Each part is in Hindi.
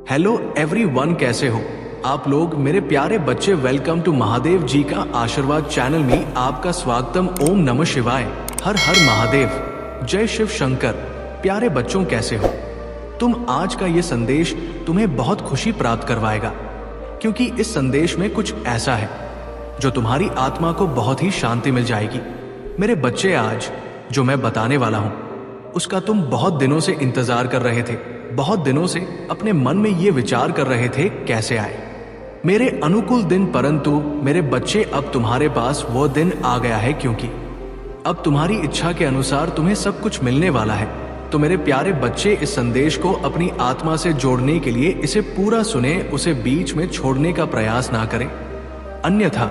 हेलो एवरीवन, कैसे हो आप लोग मेरे प्यारे बच्चे। वेलकम टू महादेव जी का आशीर्वाद चैनल में आपका स्वागतम। ओम नमः शिवाय, हर हर महादेव, जय शिव शंकर। प्यारे बच्चों, कैसे हो तुम? आज का ये संदेश तुम्हें बहुत खुशी प्राप्त करवाएगा, क्योंकि इस संदेश में कुछ ऐसा है जो तुम्हारी आत्मा को बहुत ही शांति मिल जाएगी। मेरे बच्चे, आज जो मैं बताने वाला हूं उसका तुम बहुत दिनों से इंतजार कर रहे थे। बहुत दिनों से अपने मन में ये विचार कर रहे थे कैसे आए मेरे अनुकूल दिन, परंतु मेरे बच्चे अब तुम्हारे पास वो दिन आ गया है, क्योंकि अब तुम्हारी इच्छा के अनुसार तुम्हें सब कुछ मिलने वाला है। तो मेरे प्यारे बच्चे, इस संदेश को अपनी आत्मा से जोड़ने के लिए इसे पूरा सुने, उसे बीच में छोड़ने का प्रयास ना करें, अन्यथा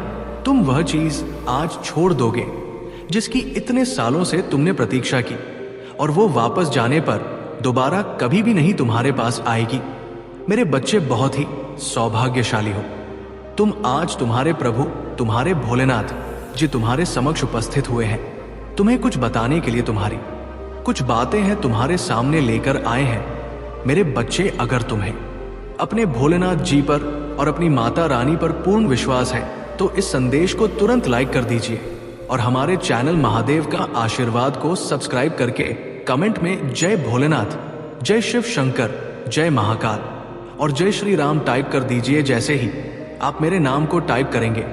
तुम वह चीज आज छोड़ दोगे जिसकी इतने सालों से तुमने प्रतीक्षा की, और वो वापस जाने पर दोबारा कभी भी नहीं तुम्हारे पास आएगी। मेरे बच्चे, बहुत ही सौभाग्यशाली हो तुम। आज तुम्हारे प्रभु, तुम्हारे भोलेनाथ जी तुम्हारे समक्ष उपस्थित हुए हैं। तुम्हें कुछ बताने के लिए तुम्हारी कुछ बातें हैं तुम्हारे सामने लेकर आए हैं। मेरे बच्चे, अगर तुम्हें अपने भोलेनाथ जी पर और अपनी माता रानी पर पूर्ण विश्वास है तो इस संदेश को तुरंत लाइक कर दीजिए, और हमारे चैनल महादेव का आशीर्वाद को सब्सक्राइब करके कमेंट में जय भोलेनाथ, जय शिव शंकर, जय महाकाल और जय श्री राम टाइप कर दीजिए। जैसे ही आप मेरे नाम को टाइप करेंगे,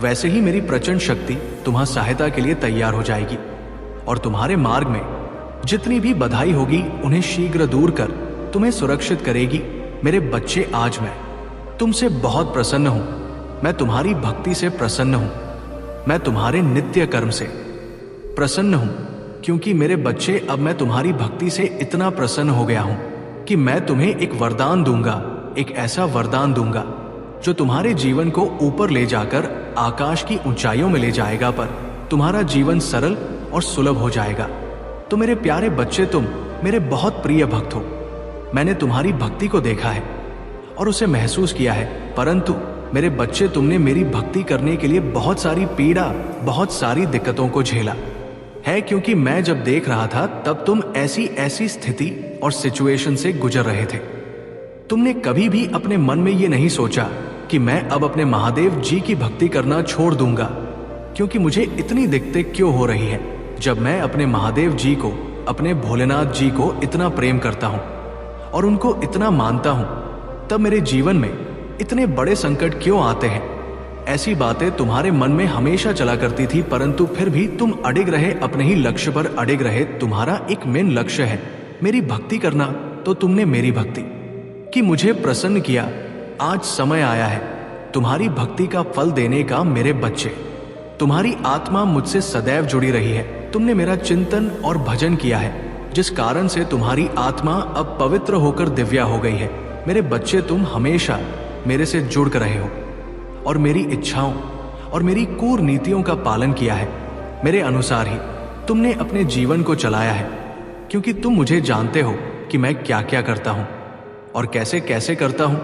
वैसे ही मेरी प्रचंड शक्ति तुम्हारी सहायता के लिए तैयार हो जाएगी, और तुम्हारे मार्ग में जितनी भी बधाई होगी उन्हें शीघ्र दूर कर तुम्हें सुरक्षित करेगी। मेरे बच्चे, आज मैं तुमसे बहुत प्रसन्न हूं। मैं तुम्हारी भक्ति से प्रसन्न हूं। मैं तुम्हारे नित्य कर्म से प्रसन्न हूं, क्योंकि मेरे बच्चे, अब मैं तुम्हारी भक्ति से इतना प्रसन्न हो गया हूं कि मैं तुम्हें एक वरदान दूंगा, एक ऐसा वरदान दूंगा जो तुम्हारे जीवन को ऊपर ले जाकर आकाश की ऊंचाइयों में ले जाएगा, पर तुम्हारा जीवन सरल और सुलभ हो जाएगा। तो मेरे प्यारे बच्चे, तुम मेरे बहुत प्रिय भक्त हो। मैंने तुम्हारी भक्ति को देखा है और उसे महसूस किया है, परंतु मेरे बच्चे, तुमने मेरी भक्ति करने के लिए बहुत सारी पीड़ा, बहुत सारी दिक्कतों को झेला है, क्योंकि मैं जब देख रहा था तब तुम ऐसी ऐसी स्थिति और सिचुएशन से गुजर रहे थे। तुमने कभी भी अपने मन में ये नहीं सोचा कि मैं अब अपने महादेव जी की भक्ति करना छोड़ दूंगा, क्योंकि मुझे इतनी दिक्कतें क्यों हो रही है जब मैं अपने महादेव जी को, अपने भोलेनाथ जी को इतना प्रेम करता हूं और उनको इतना मानता हूं, तब मेरे जीवन में इतने बड़े संकट क्यों आते हैं। ऐसी बातें तुम्हारे मन में हमेशा चला करती थी, परंतु फिर भी तुम अडिग रहे, अपने ही लक्ष्य पर अडिग रहे। तुम्हारा एक मेन लक्ष्य है मेरी भक्ति करना, तो तुमने मेरी भक्ति की मुझे प्रसन्न किया। आज समय आया है तुम्हारी भक्ति का फल देने का। मेरे बच्चे, तुम्हारी आत्मा मुझसे सदैव जुड़ी रही है। तुमने मेरा चिंतन और भजन किया है, जिस कारण से तुम्हारी आत्मा अब पवित्र होकर दिव्या हो गई है। मेरे बच्चे, तुम हमेशा मेरे से जुड़ कर रहे हो और मेरी इच्छाओं और मेरी कूर नीतियों का पालन किया है। मेरे अनुसार ही तुमने अपने जीवन को चलाया है, क्योंकि तुम मुझे जानते हो कि मैं क्या क्या करता हूं और कैसे कैसे करता हूं।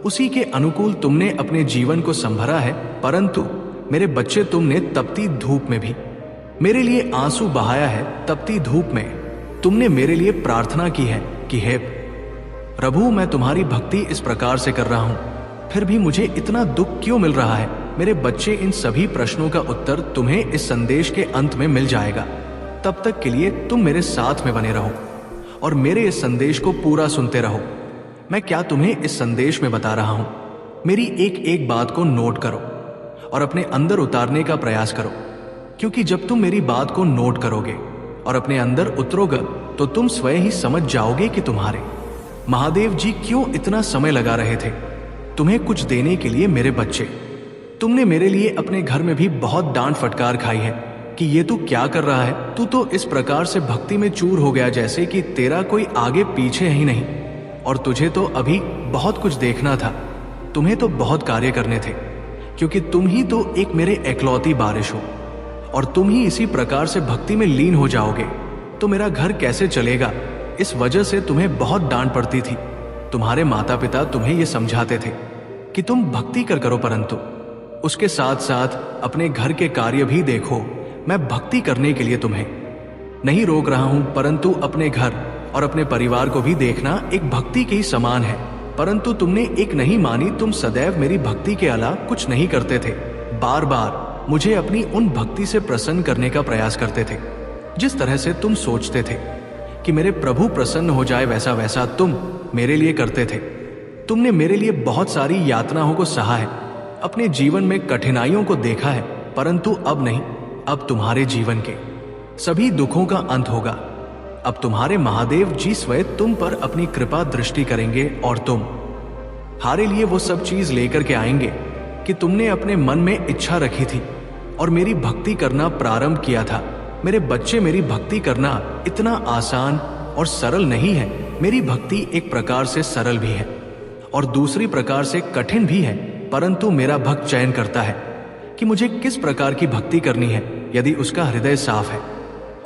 उसी के अनुकूल तुमने अपने जीवन को संभरा है। परंतु मेरे बच्चे, तुमने तपती धूप में भी मेरे लिए आंसू बहाया है। तपती धूप में तुमने मेरे लिए प्रार्थना की है कि हे प्रभु, मैं तुम्हारी भक्ति इस प्रकार से कर रहा हूं, फिर भी मुझे इतना दुख क्यों मिल रहा है। मेरे बच्चे, इन सभी प्रश्नों का उत्तर तुम्हें इस संदेश के अंत में मिल जाएगा। तब तक के लिए तुम मेरे साथ में बने रहो और मेरे इस संदेश को पूरा सुनते रहो। मैं क्या तुम्हें इस संदेश में बता रहा हूं, मेरी एक एक बात को नोट करो और अपने अंदर उतारने का प्रयास करो, क्योंकि जब तुम मेरी बात को नोट करोगे और अपने अंदर उतरोगे तो तुम स्वयं ही समझ जाओगे कि तुम्हारे महादेव जी क्यों इतना समय लगा रहे थे तुम्हें कुछ देने के लिए। मेरे बच्चे, तुमने मेरे लिए अपने घर में भी बहुत डांट फटकार खाई है कि ये तू क्या कर रहा है। तू तो इस प्रकार से भक्ति में चूर हो गया जैसे कि तेरा कोई आगे पीछे ही नहीं, और तुझे तो अभी बहुत कुछ देखना था। तुम्हें तो बहुत कार्य करने थे, क्योंकि तुम ही तो एक मेरे एकलौती बारिश हो, और तुम ही इसी प्रकार से भक्ति में लीन हो जाओगे तो मेरा घर कैसे चलेगा। इस वजह से तुम्हें बहुत डांट पड़ती थी। तुम्हारे माता पिता तुम्हें ये समझाते थे कि तुम भक्ति करो, परंतु उसके साथ साथ अपने घर के कार्य भी देखो। मैं भक्ति करने के लिए तुम्हें नहीं रोक रहा हूं, परंतु अपने घर और अपने परिवार को भी देखना एक भक्ति के ही समान है। परंतु तुमने एक नहीं मानी। तुम सदैव मेरी भक्ति के अलावा कुछ नहीं करते थे। बार बार मुझे अपनी उन भक्ति से प्रसन्न करने का प्रयास करते थे जिस तरह से तुम सोचते थे कि मेरे प्रभु प्रसन्न हो जाए, वैसा वैसा तुम मेरे लिए करते थे। तुमने मेरे लिए बहुत सारी यातनाओं को सहा है, अपने जीवन में कठिनाइयों को देखा है, परंतु अब नहीं। अब तुम्हारे जीवन के सभी दुखों का अंत होगा। अब तुम्हारे महादेव जी स्वयं तुम पर अपनी कृपा दृष्टि करेंगे और तुम्हारे लिए वो सब चीज लेकर के आएंगे कि तुमने अपने मन में इच्छा रखी थी और मेरी भक्ति करना प्रारंभ किया था। मेरे बच्चे, मेरी भक्ति करना इतना आसान और सरल नहीं है। मेरी भक्ति एक प्रकार से सरल भी है और दूसरी प्रकार से कठिन भी है, परंतु मेरा भक्त चयन करता है कि मुझे किस प्रकार की भक्ति करनी है। यदि उसका हृदय साफ है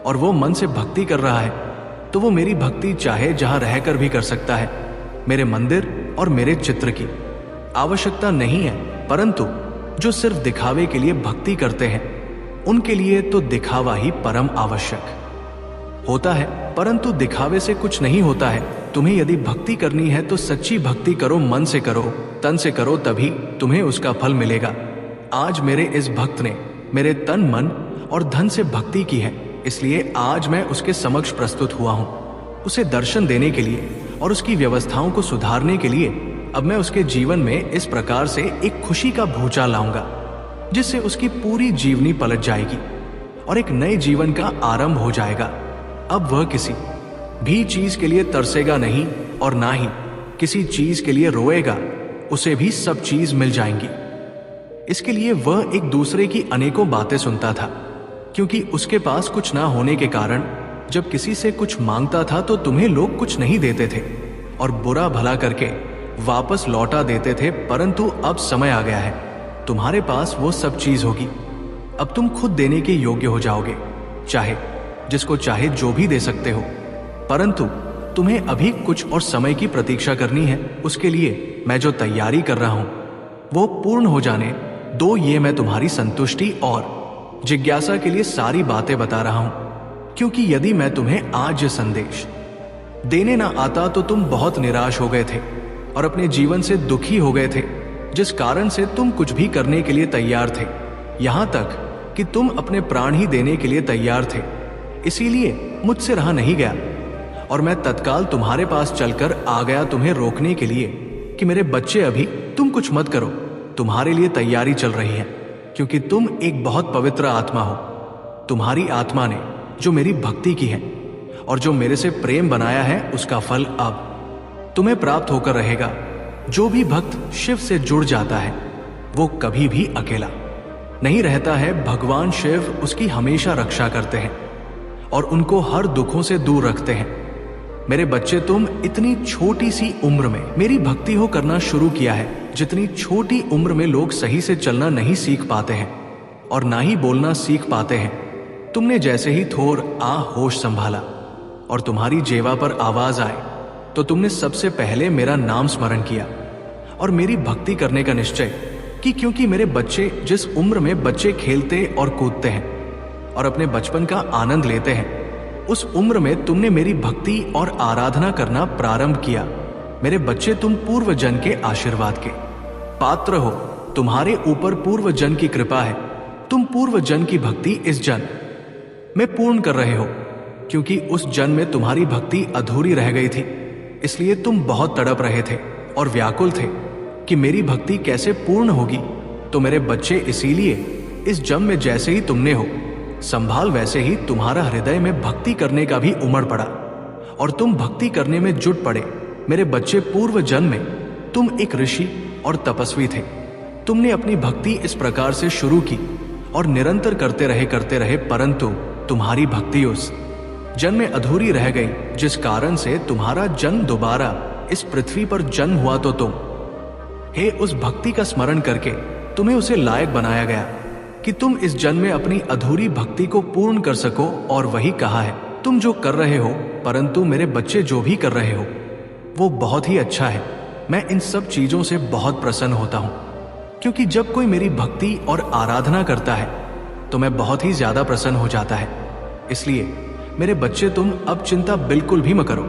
और वो मन से भक्ति कर रहा है तो वो मेरी भक्ति चाहे जहां रहकर भी कर सकता है। मेरे मंदिर और मेरे चित्र की आवश्यकता नहीं है, परंतु जो सिर्फ दिखावे के लिए भक्ति करते हैं उनके लिए तो दिखावा ही परम आवश्यक होता है। परंतु दिखावे से कुछ नहीं होता है। तुम्हें यदि भक्ति करनी है तो सच्ची भक्ति करो, मन से करो, तन से करो, तभी तुम्हें उसका फल मिलेगा। आज मेरे इस भक्त ने मेरे तन, मन और धन से भक्ति की है, इसलिए आज मैं उसके समक्ष प्रस्तुत हुआ हूं। उसे दर्शन देने के लिए और उसकी व्यवस्थाओं को सुधारने के लिए अब मैं उसके जीवन में इस प्रकार से एक खुशी का भूचाल लाऊंगा जिससे उसकी पूरी जीवनी पलट जाएगी और एक नए जीवन का आरंभ हो जाएगा। अब वह किसी भी चीज के लिए तरसेगा नहीं और ना ही किसी चीज के लिए रोएगा। उसे भी सब चीज मिल जाएंगी। इसके लिए वह एक दूसरे की अनेकों बातें सुनता था, क्योंकि उसके पास कुछ ना होने के कारण जब किसी से कुछ मांगता था तो तुम्हें लोग कुछ नहीं देते थे और बुरा भला करके वापस लौटा देते थे। परंतु अब समय आ गया है, तुम्हारे पास वो सब चीज होगी। अब तुम खुद देने के योग्य हो जाओगे, चाहे जिसको चाहे जो भी दे सकते हो। परंतु तुम्हें अभी कुछ और समय की प्रतीक्षा करनी है। उसके लिए मैं जो तैयारी कर रहा हूं वो पूर्ण हो जाने दो। ये मैं तुम्हारी संतुष्टि और जिज्ञासा के लिए सारी बातें बता रहा हूं, क्योंकि यदि मैं तुम्हें आज ये संदेश देने ना आता तो तुम बहुत निराश हो गए थे और अपने जीवन से दुखी हो गए थे, जिस कारण से तुम कुछ भी करने के लिए तैयार थे, यहां तक कि तुम अपने प्राण ही देने के लिए तैयार थे। इसीलिए मुझसे रहा नहीं गया और मैं तत्काल तुम्हारे पास चलकर आ गया तुम्हें रोकने के लिए कि मेरे बच्चे, अभी तुम कुछ मत करो, तुम्हारे लिए तैयारी चल रही है, क्योंकि तुम एक बहुत पवित्र आत्मा हो। तुम्हारी आत्मा ने जो मेरी भक्ति की है और जो मेरे से प्रेम बनाया है, उसका फल अब तुम्हें प्राप्त होकर रहेगा। जो भी भक्त शिव से जुड़ जाता है वो कभी भी अकेला नहीं रहता है। भगवान शिव उसकी हमेशा रक्षा करते हैं और उनको हर दुखों से दूर रखते हैं। मेरे बच्चे, तुम इतनी छोटी सी उम्र में मेरी भक्ति हो करना शुरू किया है। जितनी छोटी उम्र में लोग सही से चलना नहीं सीख पाते हैं और ना ही बोलना सीख पाते हैं, तुमने जैसे ही थोर होश संभाला और तुम्हारी जेवा पर आवाज आए तो तुमने सबसे पहले मेरा नाम स्मरण किया और मेरी भक्ति करने का निश्चय कि क्योंकि मेरे बच्चे जिस उम्र में बच्चे खेलते और कूदते हैं और अपने बचपन का आनंद लेते हैं, उस उम्र में तुमने मेरी भक्ति और आराधना करना प्रारंभ किया। मेरे बच्चे, तुम पूर्व जन के आशीर्वाद के पात्र हो। तुम्हारे ऊपर पूर्व जन की कृपा है। तुम पूर्व जन की भक्ति इस जन में पूर्ण कर रहे हो, क्योंकि उस जन में तुम्हारी भक्ति अधूरी रह गई थी। इसलिए तुम बहुत तड़प रहे थे और व्याकुल थे कि मेरी भक्ति कैसे पूर्ण होगी। तो मेरे बच्चे, इसीलिए इस जन्म में जैसे ही तुमने हो संभाल, वैसे ही तुम्हारा हृदय में भक्ति करने का भी उमड़ पड़ा और तुम भक्ति करने में जुट पड़े। मेरे बच्चे, पूर्व जन्म में तुम एक ऋषि और तपस्वी थे। तुमने अपनी भक्ति इस प्रकार से शुरू की और निरंतर करते रहे, परंतु तुम्हारी भक्ति उस जन्म में अधूरी रह गई, जिस कारण से तुम्हारा जन्म दोबारा इस पृथ्वी पर जन्म हुआ। तो तुम हे उस भक्ति का स्मरण करके तुम्हें उसे लायक बनाया गया कि तुम इस जन्म में अपनी अधूरी भक्ति को पूर्ण कर सको। और वही कहा है, तुम जो कर रहे हो, परंतु मेरे बच्चे जो भी कर रहे हो वो बहुत ही अच्छा है। मैं इन सब चीजों से बहुत प्रसन्न होता हूं, क्योंकि जब कोई मेरी भक्ति और आराधना करता है तो मैं बहुत ही ज्यादा प्रसन्न हो जाता है। इसलिए मेरे बच्चे, तुम अब चिंता बिल्कुल भी मत करो।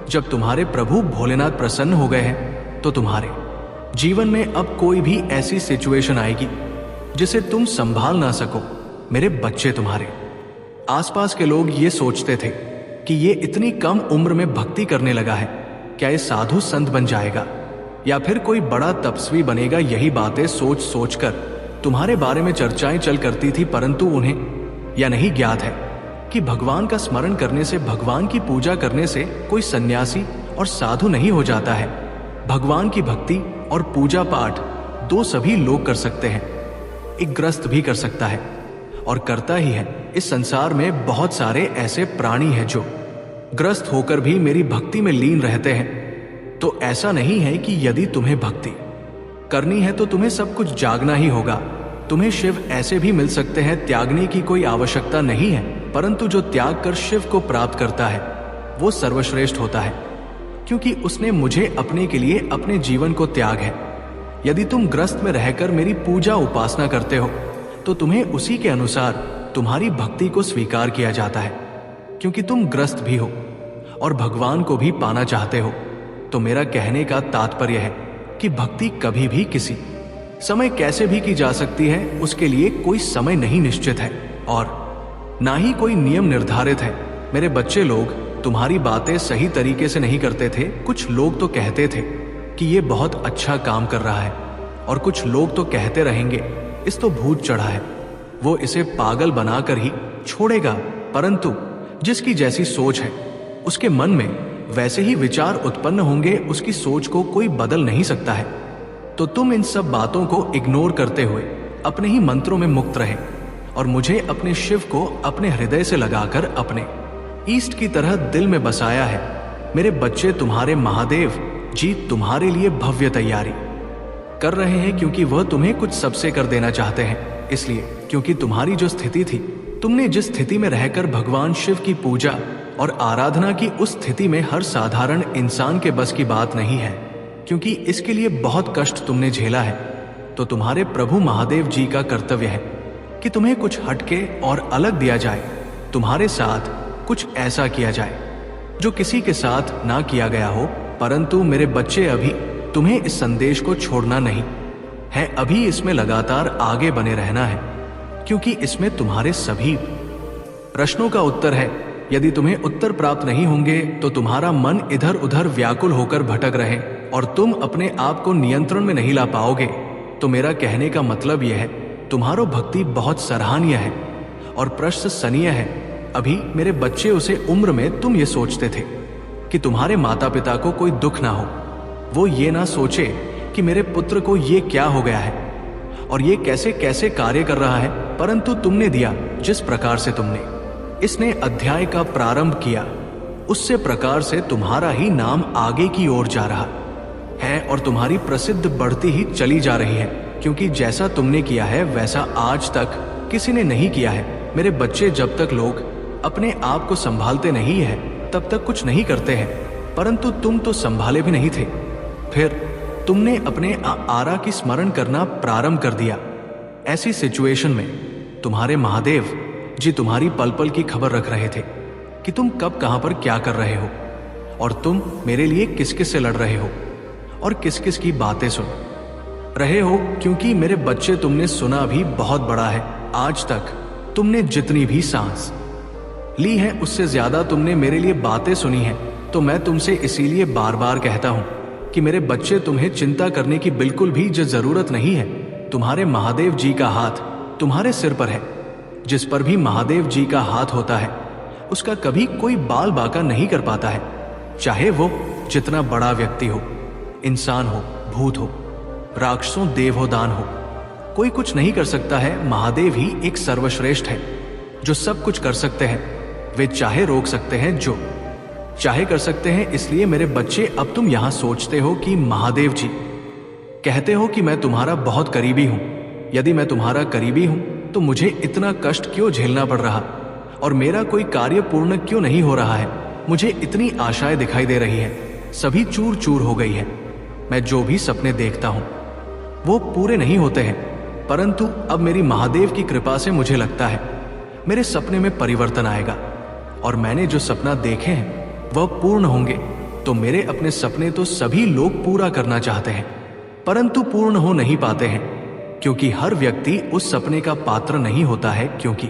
जब तुम्हारे प्रभु भोलेनाथ प्रसन्न हो गए हैं तो तुम्हारे जीवन में अब कोई भी ऐसी सिचुएशन आएगी जिसे तुम संभाल ना सको। मेरे बच्चे, तुम्हारे आसपास के लोग ये सोचते थे कि ये इतनी कम उम्र में भक्ति करने लगा है, क्या ये साधु संत बन जाएगा या फिर कोई बड़ा तपस्वी बनेगा। यही बातें सोच सोच कर तुम्हारे बारे में चर्चाएं चल करती थी, परंतु उन्हें यह नहीं ज्ञात है कि भगवान का स्मरण करने से, भगवान की पूजा करने से कोई सन्यासी और साधु नहीं हो जाता है। भगवान की भक्ति और पूजा पाठ दो सभी लोग कर सकते हैं। एक ग्रस्त भी कर सकता है और करता ही है। इस संसार में बहुत सारे ऐसे प्राणी हैं जो ग्रस्त होकर भी मेरी भक्ति में लीन रहते हैं। तो ऐसा नहीं है कि यदि तुम्हें भक्ति करनी है तो तुम्हें सब कुछ जागना ही होगा। तुम्हें शिव ऐसे भी मिल सकते हैं, त्यागने की कोई आवश्यकता नहीं है। परंतु जो त्याग कर शिव को प्राप्त करता है वो सर्वश्रेष्ठ होता है, क्योंकि उसने मुझे अपने के लिए अपने जीवन को त्याग है। यदि तुम ग्रस्त में रहकर मेरी पूजा उपासना करते हो तो तुम्हें उसी के अनुसार तुम्हारी भक्ति को स्वीकार किया जाता है, क्योंकि तुम ग्रस्त भी हो और भगवान को भी पाना चाहते हो। तो मेरा कहने का तात्पर्य है कि भक्ति कभी भी किसी समय कैसे भी की जा सकती है। उसके लिए कोई समय नहीं निश्चित है और ना ही कोई नियम निर्धारित है। मेरे बच्चे, लोग तुम्हारी बातें सही तरीके से नहीं करते थे। कुछ लोग तो कहते थे कि ये बहुत अच्छा काम कर रहा है और कुछ लोग तो कहते रहेंगे इस तो भूत चढ़ा है, वो इसे पागल बनाकर ही छोड़ेगा। परंतु जिसकी जैसी सोच है उसके मन में वैसे ही विचार उत्पन्न होंगे, उसकी सोच को कोई बदल नहीं सकता है। तो तुम इन सब बातों को इग्नोर करते हुए अपने ही मंत्रों में मुक्त रहे और मुझे अपने शिव को अपने हृदय से लगाकर अपने ईस्ट की तरह दिल में बसाया है। मेरे बच्चे, तुम्हारे महादेव जी तुम्हारे लिए भव्य तैयारी कर रहे हैं, क्योंकि वह तुम्हें कुछ सबसे कर देना चाहते हैं। इसलिए क्योंकि तुम्हारी जो स्थिति थी, तुमने जिस स्थिति में रहकर भगवान शिव की पूजा और आराधना की, उस स्थिति में हर साधारण इंसान के बस की बात नहीं है, क्योंकि इसके लिए बहुत कष्ट तुमने झेला है। तो तुम्हारे प्रभु महादेव जी का कर्तव्य है कि तुम्हें कुछ हटके और अलग दिया जाए। तुम्हारे साथ कुछ ऐसा किया जाए जो किसी के साथ ना किया गया हो। परंतु मेरे बच्चे, अभी तुम्हें इस संदेश को छोड़ना नहीं है, अभी इसमें लगातार आगे बने रहना है, क्योंकि इसमें तुम्हारे सभी प्रश्नों का उत्तर है। यदि तुम्हें उत्तर प्राप्त नहीं होंगे तो तुम्हारा मन इधर उधर व्याकुल होकर भटक रहे और तुम अपने आप को नियंत्रण में नहीं ला पाओगे। तो मेरा कहने का मतलब यह है, तुम्हारो भक्ति बहुत सराहनीय है और प्रशंसनीय है। अभी मेरे बच्चे, उसे उम्र में तुम ये सोचते थे कि तुम्हारे माता पिता को कोई दुख ना हो, वो ये ना सोचे कि मेरे पुत्र को ये क्या हो गया है और ये कैसे कैसे कार्य कर रहा है। परंतु तुमने दिया जिस प्रकार से तुमने इसने अध्याय का प्रारंभ किया, उससे प्रकार से तुम्हारा ही नाम आगे की ओर जा रहा है और तुम्हारी प्रसिद्ध बढ़ती ही चली जा रही है, क्योंकि जैसा तुमने किया है वैसा आज तक किसी ने नहीं किया है। मेरे बच्चे, जब तक लोग अपने आप को संभालते नहीं है तब तक कुछ नहीं करते हैं, परंतु तुम तो संभाले भी नहीं थे। फिर तुमने अपने आरा की स्मरण करना प्रारंभ कर दिया। ऐसी सिचुएशन में तुम्हारे महादेव जी तुम्हारी पल पल की खबर रख रहे थे कि तुम कब कहां पर क्या कर रहे हो और तुम मेरे लिए किस किस से लड़ रहे हो और किस किस की बातें सुन रहे हो। क्योंकि मेरे बच्चे, तुमने सुना भी बहुत बड़ा है। आज तक तुमने जितनी भी सांस ली है उससे ज्यादा तुमने मेरे लिए बातें सुनी है। तो मैं तुमसे इसीलिए बार बार कहता हूं कि मेरे बच्चे, तुम्हें चिंता करने की बिल्कुल भी जरूरत नहीं है। तुम्हारे महादेव जी का हाथ तुम्हारे सिर पर है। जिस पर भी महादेव जी का हाथ होता है उसका कभी कोई बाल बाका नहीं कर पाता है, चाहे वो जितना बड़ा व्यक्ति हो, इंसान हो, भूत हो, राक्षसों, देव हो, दान हो, कोई कुछ नहीं कर सकता है। महादेव ही एक सर्वश्रेष्ठ है जो सब कुछ कर सकते हैं। वे चाहे रोक सकते हैं, जो चाहे कर सकते हैं। इसलिए मेरे बच्चे, अब तुम यहां सोचते हो कि महादेव जी कहते हो कि मैं तुम्हारा बहुत करीबी हूं। यदि मैं तुम्हारा करीबी हूं तो मुझे इतना कष्ट क्यों झेलना पड़ रहा और मेरा कोई कार्य पूर्ण क्यों नहीं हो रहा है। मुझे इतनी आशाएं दिखाई दे रही है, सभी चूर चूर हो गई है। मैं जो भी सपने देखता हूं वो पूरे नहीं होते हैं, परंतु अब मेरी महादेव की कृपा से मुझे लगता है मेरे सपने में परिवर्तन आएगा और मैंने जो सपना देखे हैं वह पूर्ण होंगे। तो मेरे अपने सपने तो सभी लोग पूरा करना चाहते हैं, परंतु पूर्ण हो नहीं पाते हैं, क्योंकि हर व्यक्ति उस सपने का पात्र नहीं होता है। क्योंकि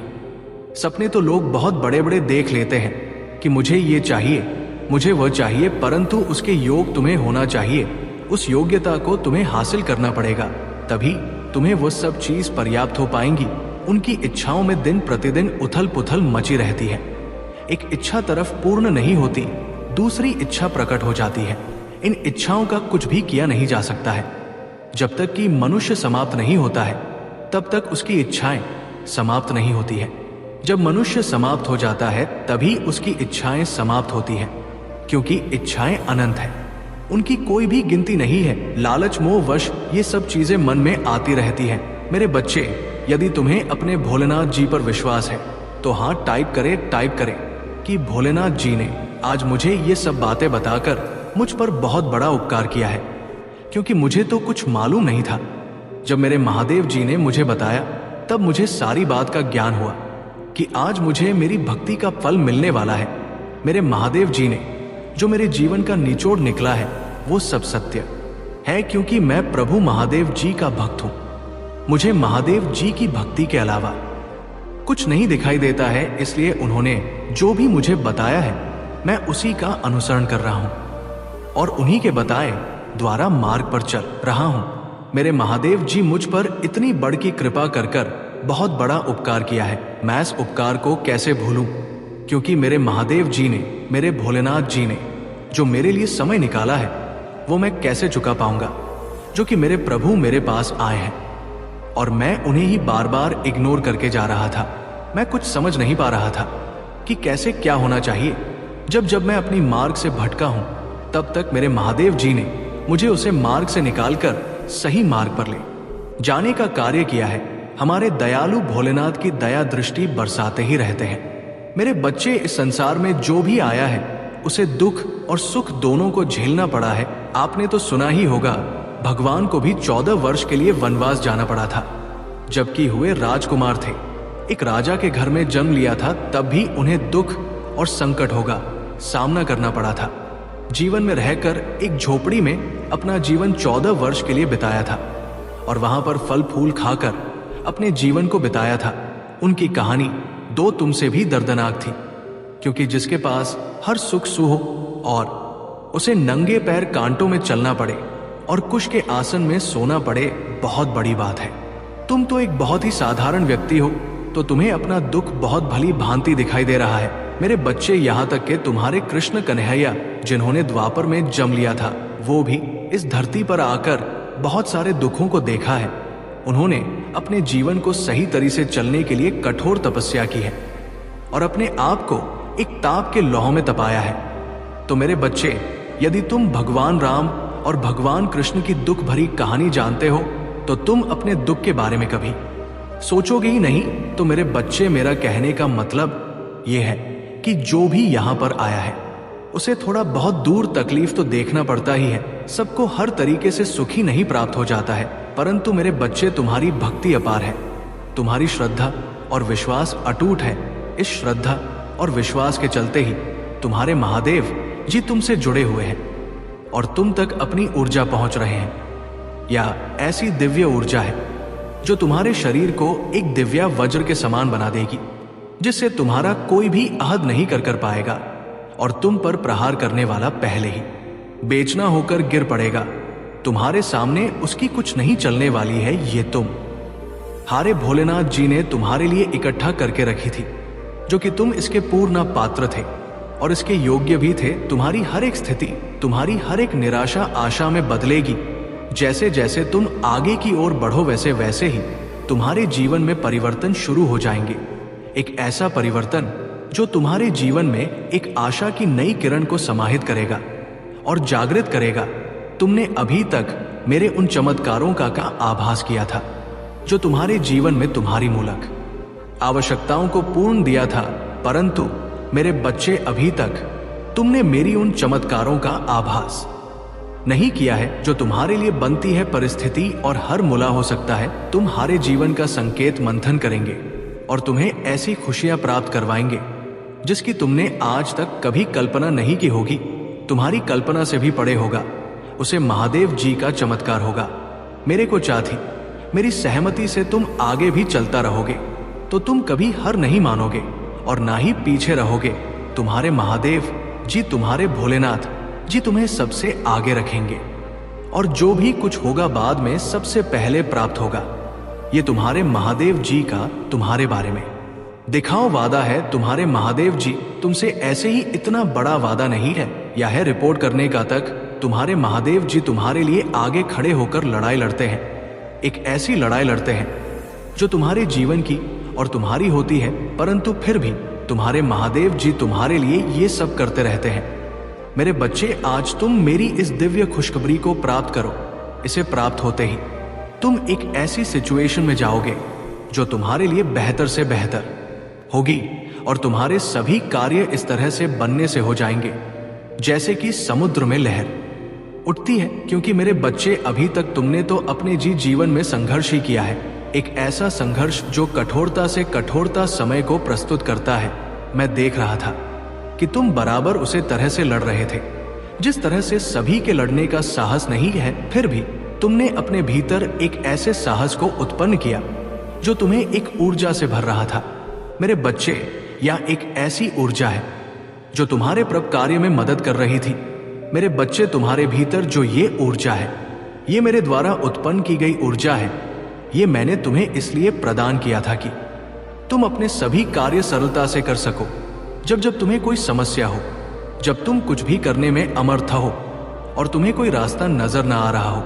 सपने तो लोग बहुत बड़े बड़े देख लेते हैं कि मुझे ये चाहिए, मुझे वह चाहिए, परंतु उसके योग तुम्हें होना चाहिए। उस योग्यता को तुम्हें हासिल करना पड़ेगा, तभी तुम्हें वो सब चीज पर्याप्त हो पाएंगी। उनकी इच्छाओं में दिन प्रतिदिन उथल पुथल मची रहती है। एक इच्छा तरफ पूर्ण नहीं होती, दूसरी इच्छा प्रकट हो जाती है। इन इच्छाओं का कुछ भी किया नहीं जा सकता है। जब तक कि मनुष्य समाप्त नहीं होता है, तब तक उसकी इच्छाएं समाप्त नहीं होती है। जब मनुष्य समाप्त हो जाता है, तभी उसकी इच्छाएं समाप्त होती हैं, क्योंकि इच्छाएं अनंत है, उनकी कोई भी गिनती नहीं है। लालच मोह वश ये सब चीजें मन में आती रहती हैं। मेरे बच्चे, यदि तुम्हें अपने भोलेनाथ जी पर विश्वास है तो हाँ टाइप करें कि भोलेनाथ जी ने आज मुझे ये सब बातें बताकर मुझ पर बहुत बड़ा उपकार किया है, क्योंकि मुझे तो कुछ मालूम नहीं था। जब मेरे महादेव जी ने मुझे बताया, तब मुझे सारी बात का ज्ञान हुआ कि आज मुझे मेरी भक्ति का फल मिलने वाला है। मेरे महादेव जी ने जो मेरे जीवन का निचोड़ निकला है, वो सब सत्य है, क्योंकि मैं प्रभु महादेव जी का भक्त हूं। मुझे महादेव जी की भक्ति के अलावा कुछ नहीं दिखाई देता है, इसलिए उन्होंने जो भी मुझे बताया है, मैं उसी का अनुसरण कर रहा हूं और उन्हीं के बताए द्वारा मार्ग पर चल रहा हूं। मेरे महादेव जी मुझ पर इतनी बड़ की कृपा कर कर बहुत बड़ा उपकार किया है। मैं इस उपकार को कैसे भूलूं, क्योंकि मेरे महादेव जी ने, मेरे भोलेनाथ जी ने जो मेरे लिए समय निकाला है, वो मैं कैसे चुका पाऊंगा। जो कि मेरे प्रभु मेरे पास आए हैं और मैं उन्हें ही बार बार इग्नोर करके जा रहा था। मैं कुछ समझ नहीं पा रहा था कि कैसे क्या होना चाहिए। जब मैं अपनी मार्ग से भटका हूं, तब तक मेरे महादेव जी ने मुझे उसे मार्ग से निकालकर सही मार्ग पर ले जाने का कार्य किया है। हमारे दयालु भोलेनाथ की दया दृष्टि बरसाते ही रहते हैं। मेरे बच्चे, इस संसार में जो भी आया है, उसे दुख और सुख दोनों को झेलना पड़ा है। आपने तो सुना ही होगा, भगवान को भी 14 वर्ष के लिए वनवास जाना पड़ा था, जबकि हुए राजकुमार थे। एक राजा के घर में जन्म लिया था, तब भी उन्हें दुख और संकट होगा सामना करना पड़ा था। जीवन में रहकर एक झोपड़ी में अपना जीवन 14 वर्ष के लिए बिताया था और वहां पर फल फूल खाकर अपने जीवन को बिताया था। उनकी कहानी दो तुमसे भी दर्दनाक थी, क्योंकि जिसके पास हर सुख सुख और उसे नंगे पैर कांटों में चलना पड़े और कुश के आसन में सोना पड़े, बहुत बड़ी बात है। तुम तो एक बहुत ही साधारण व्यक्ति हो, तो तुम्हें अपना दुख बहुत भली भांति दिखाई दे रहा है। मेरे बच्चे, यहाँ तक के तुम्हारे कृष्ण कन्हैया, जिन्होंने द्वापर में जन्म लिया था, वो भी इस धरती पर आकर बहुत सारे दुखों को देखा है। उन्होंने अपने जीवन को सही तरीके से चलने के लिए कठोर तपस्या की है और अपने आप को एक ताप के लौह में तपाया है। तो मेरे बच्चे, यदि तुम भगवान राम और भगवान कृष्ण की दुख भरी कहानी जानते हो, तो तुम अपने दुख के बारे में कभी सोचोगे ही नहीं। तो मेरे बच्चे, मेरा कहने का मतलब यह है कि जो भी यहाँ पर आया है, उसे थोड़ा बहुत दूर तकलीफ तो देखना पड़ता ही है। सबको हर तरीके से सुखी नहीं प्राप्त हो जाता है, परंतु मेरे बच्चे, तुम्हारी भक्ति अपार है, तुम्हारी श्रद्धा और विश्वास अटूट है। इस श्रद्धा और विश्वास के चलते ही तुम्हारे महादेव जी तुमसे जुड़े हुए हैं और तुम तक अपनी ऊर्जा पहुंच रहे हैं। या ऐसी दिव्य ऊर्जा है जो तुम्हारे शरीर को एक दिव्या वज्र के समान बना देगी, जिससे तुम्हारा कोई भी आहत नहीं कर पाएगा और तुम पर प्रहार करने वाला पहले ही बेचना होकर गिर पड़ेगा। तुम्हारे सामने उसकी कुछ नहीं चलने वाली है। ये तुम हारे भोलेनाथ जी ने तुम्हारे लिए इकट्ठा करके रखी थी, जो कि तुम इसके पूर्ण पात्र थे और इसके योग्य भी थे। तुम्हारी हर एक स्थिति, तुम्हारी हर एक निराशा आशा में बदलेगी। जैसे जैसे तुम आगे की ओर बढ़ो, वैसे वैसे ही तुम्हारे जीवन में परिवर्तन शुरू हो जाएंगे। एक ऐसा परिवर्तन जो तुम्हारे जीवन में एक आशा की नई किरण को समाहित करेगा और जागृत करेगा। तुमने अभी तक मेरे उन चमत्कारों का आभास किया था, जो तुम्हारे जीवन में तुम्हारी मूलक आवश्यकताओं को पूर्ण दिया था, परंतु मेरे बच्चे, अभी तक तुमने मेरी उन चमत्कारों का आभास नहीं किया है, जो तुम्हारे लिए बनती है परिस्थिति और हर मुला हो सकता है। तुम्हारे जीवन का संकेत मंथन करेंगे और तुम्हें ऐसी खुशियां प्राप्त करवाएंगे जिसकी तुमने आज तक कभी कल्पना नहीं की होगी। तुम्हारी कल्पना से भी परे होगा, उसे महादेव जी का चमत्कार होगा। मेरे को चाहती, मेरी सहमति से तुम आगे भी चलता रहोगे तो तुम कभी हार नहीं मानोगे और ना ही पीछे रहोगे। तुम्हारे महादेव जी, तुम्हारे भोलेनाथ जी तुम्हें सबसे आगे रखेंगे और जो भी कुछ होगा बाद में सबसे पहले प्राप्त होगा। ये तुम्हारे महादेव जी का तुम्हारे बारे में दिखाओ वादा है। तुम्हारे महादेव जी तुमसे ऐसे ही इतना बड़ा वादा नहीं है या है रिपोर्ट करने का तक। तुम्हारे महादेव जी तुम्हारे लिए आगे खड़े होकर लड़ाई लड़ते हैं, एक ऐसी लड़ाई लड़ते हैं जो तुम्हारे जीवन की और तुम्हारी होती है, परंतु फिर भी तुम्हारे महादेव जी तुम्हारे लिए ये सब करते रहते हैं। मेरे बच्चे, आज तुम मेरी इस दिव्य खुशखबरी को प्राप्त करो। इसे प्राप्त होते ही तुम एक ऐसी सिचुएशन में जाओगे जो तुम्हारे लिए बेहतर से बेहतर होगी और तुम्हारे सभी कार्य इस तरह से बनने से हो जाएंगे जैसे कि समुद्र में लहर उठती है। क्योंकि मेरे बच्चे, अभी तक तुमने तो अपने जीवन में संघर्ष ही किया है, एक ऐसा संघर्ष जो कठोरता से कठोरता समय को प्रस्तुत करता है। मैं देख रहा था कि तुम बराबर उसे तरह से लड़ रहे थे जिस तरह से सभी के लड़ने का साहस नहीं है, फिर भी तुमने अपने भीतर एक ऐसे साहस को उत्पन्न किया जो तुम्हें एक ऊर्जा से भर रहा था। मेरे बच्चे, या एक ऐसी ऊर्जा है जो तुम्हारे प्रभ कार्य में मदद कर रही थी। मेरे बच्चे, तुम्हारे भीतर जो ये ऊर्जा है, ये मेरे द्वारा उत्पन्न की गई ऊर्जा है। ये मैंने तुम्हें इसलिए प्रदान किया था कि तुम अपने सभी कार्य सरलता से कर सको। जब जब तुम्हें कोई समस्या हो, जब तुम कुछ भी करने में अमर्थ हो और तुम्हें कोई रास्ता नजर ना आ रहा हो,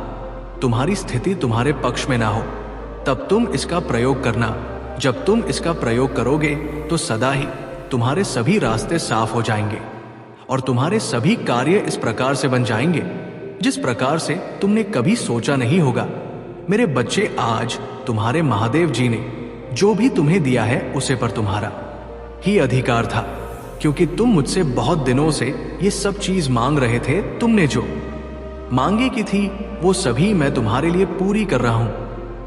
तुम्हारी स्थिति तुम्हारे पक्ष में ना हो, तब तुम इसका प्रयोग करना। जब तुम इसका प्रयोग करोगे तो सदा ही तुम्हारे सभी रास्ते साफ हो जाएंगे और तुम्हारे सभी कार्य इस प्रकार से बन जाएंगे जिस प्रकार से तुमने कभी सोचा नहीं होगा। मेरे बच्चे, आज तुम्हारे महादेव जी ने जो भी तुम्हें दिया है उसे पर तुम्हारा ही अधिकार था, क्योंकि तुम मुझसे बहुत दिनों से ये सब चीज मांग रहे थे। तुमने जो मांगे की थी वो सभी मैं तुम्हारे लिए पूरी कर रहा हूं।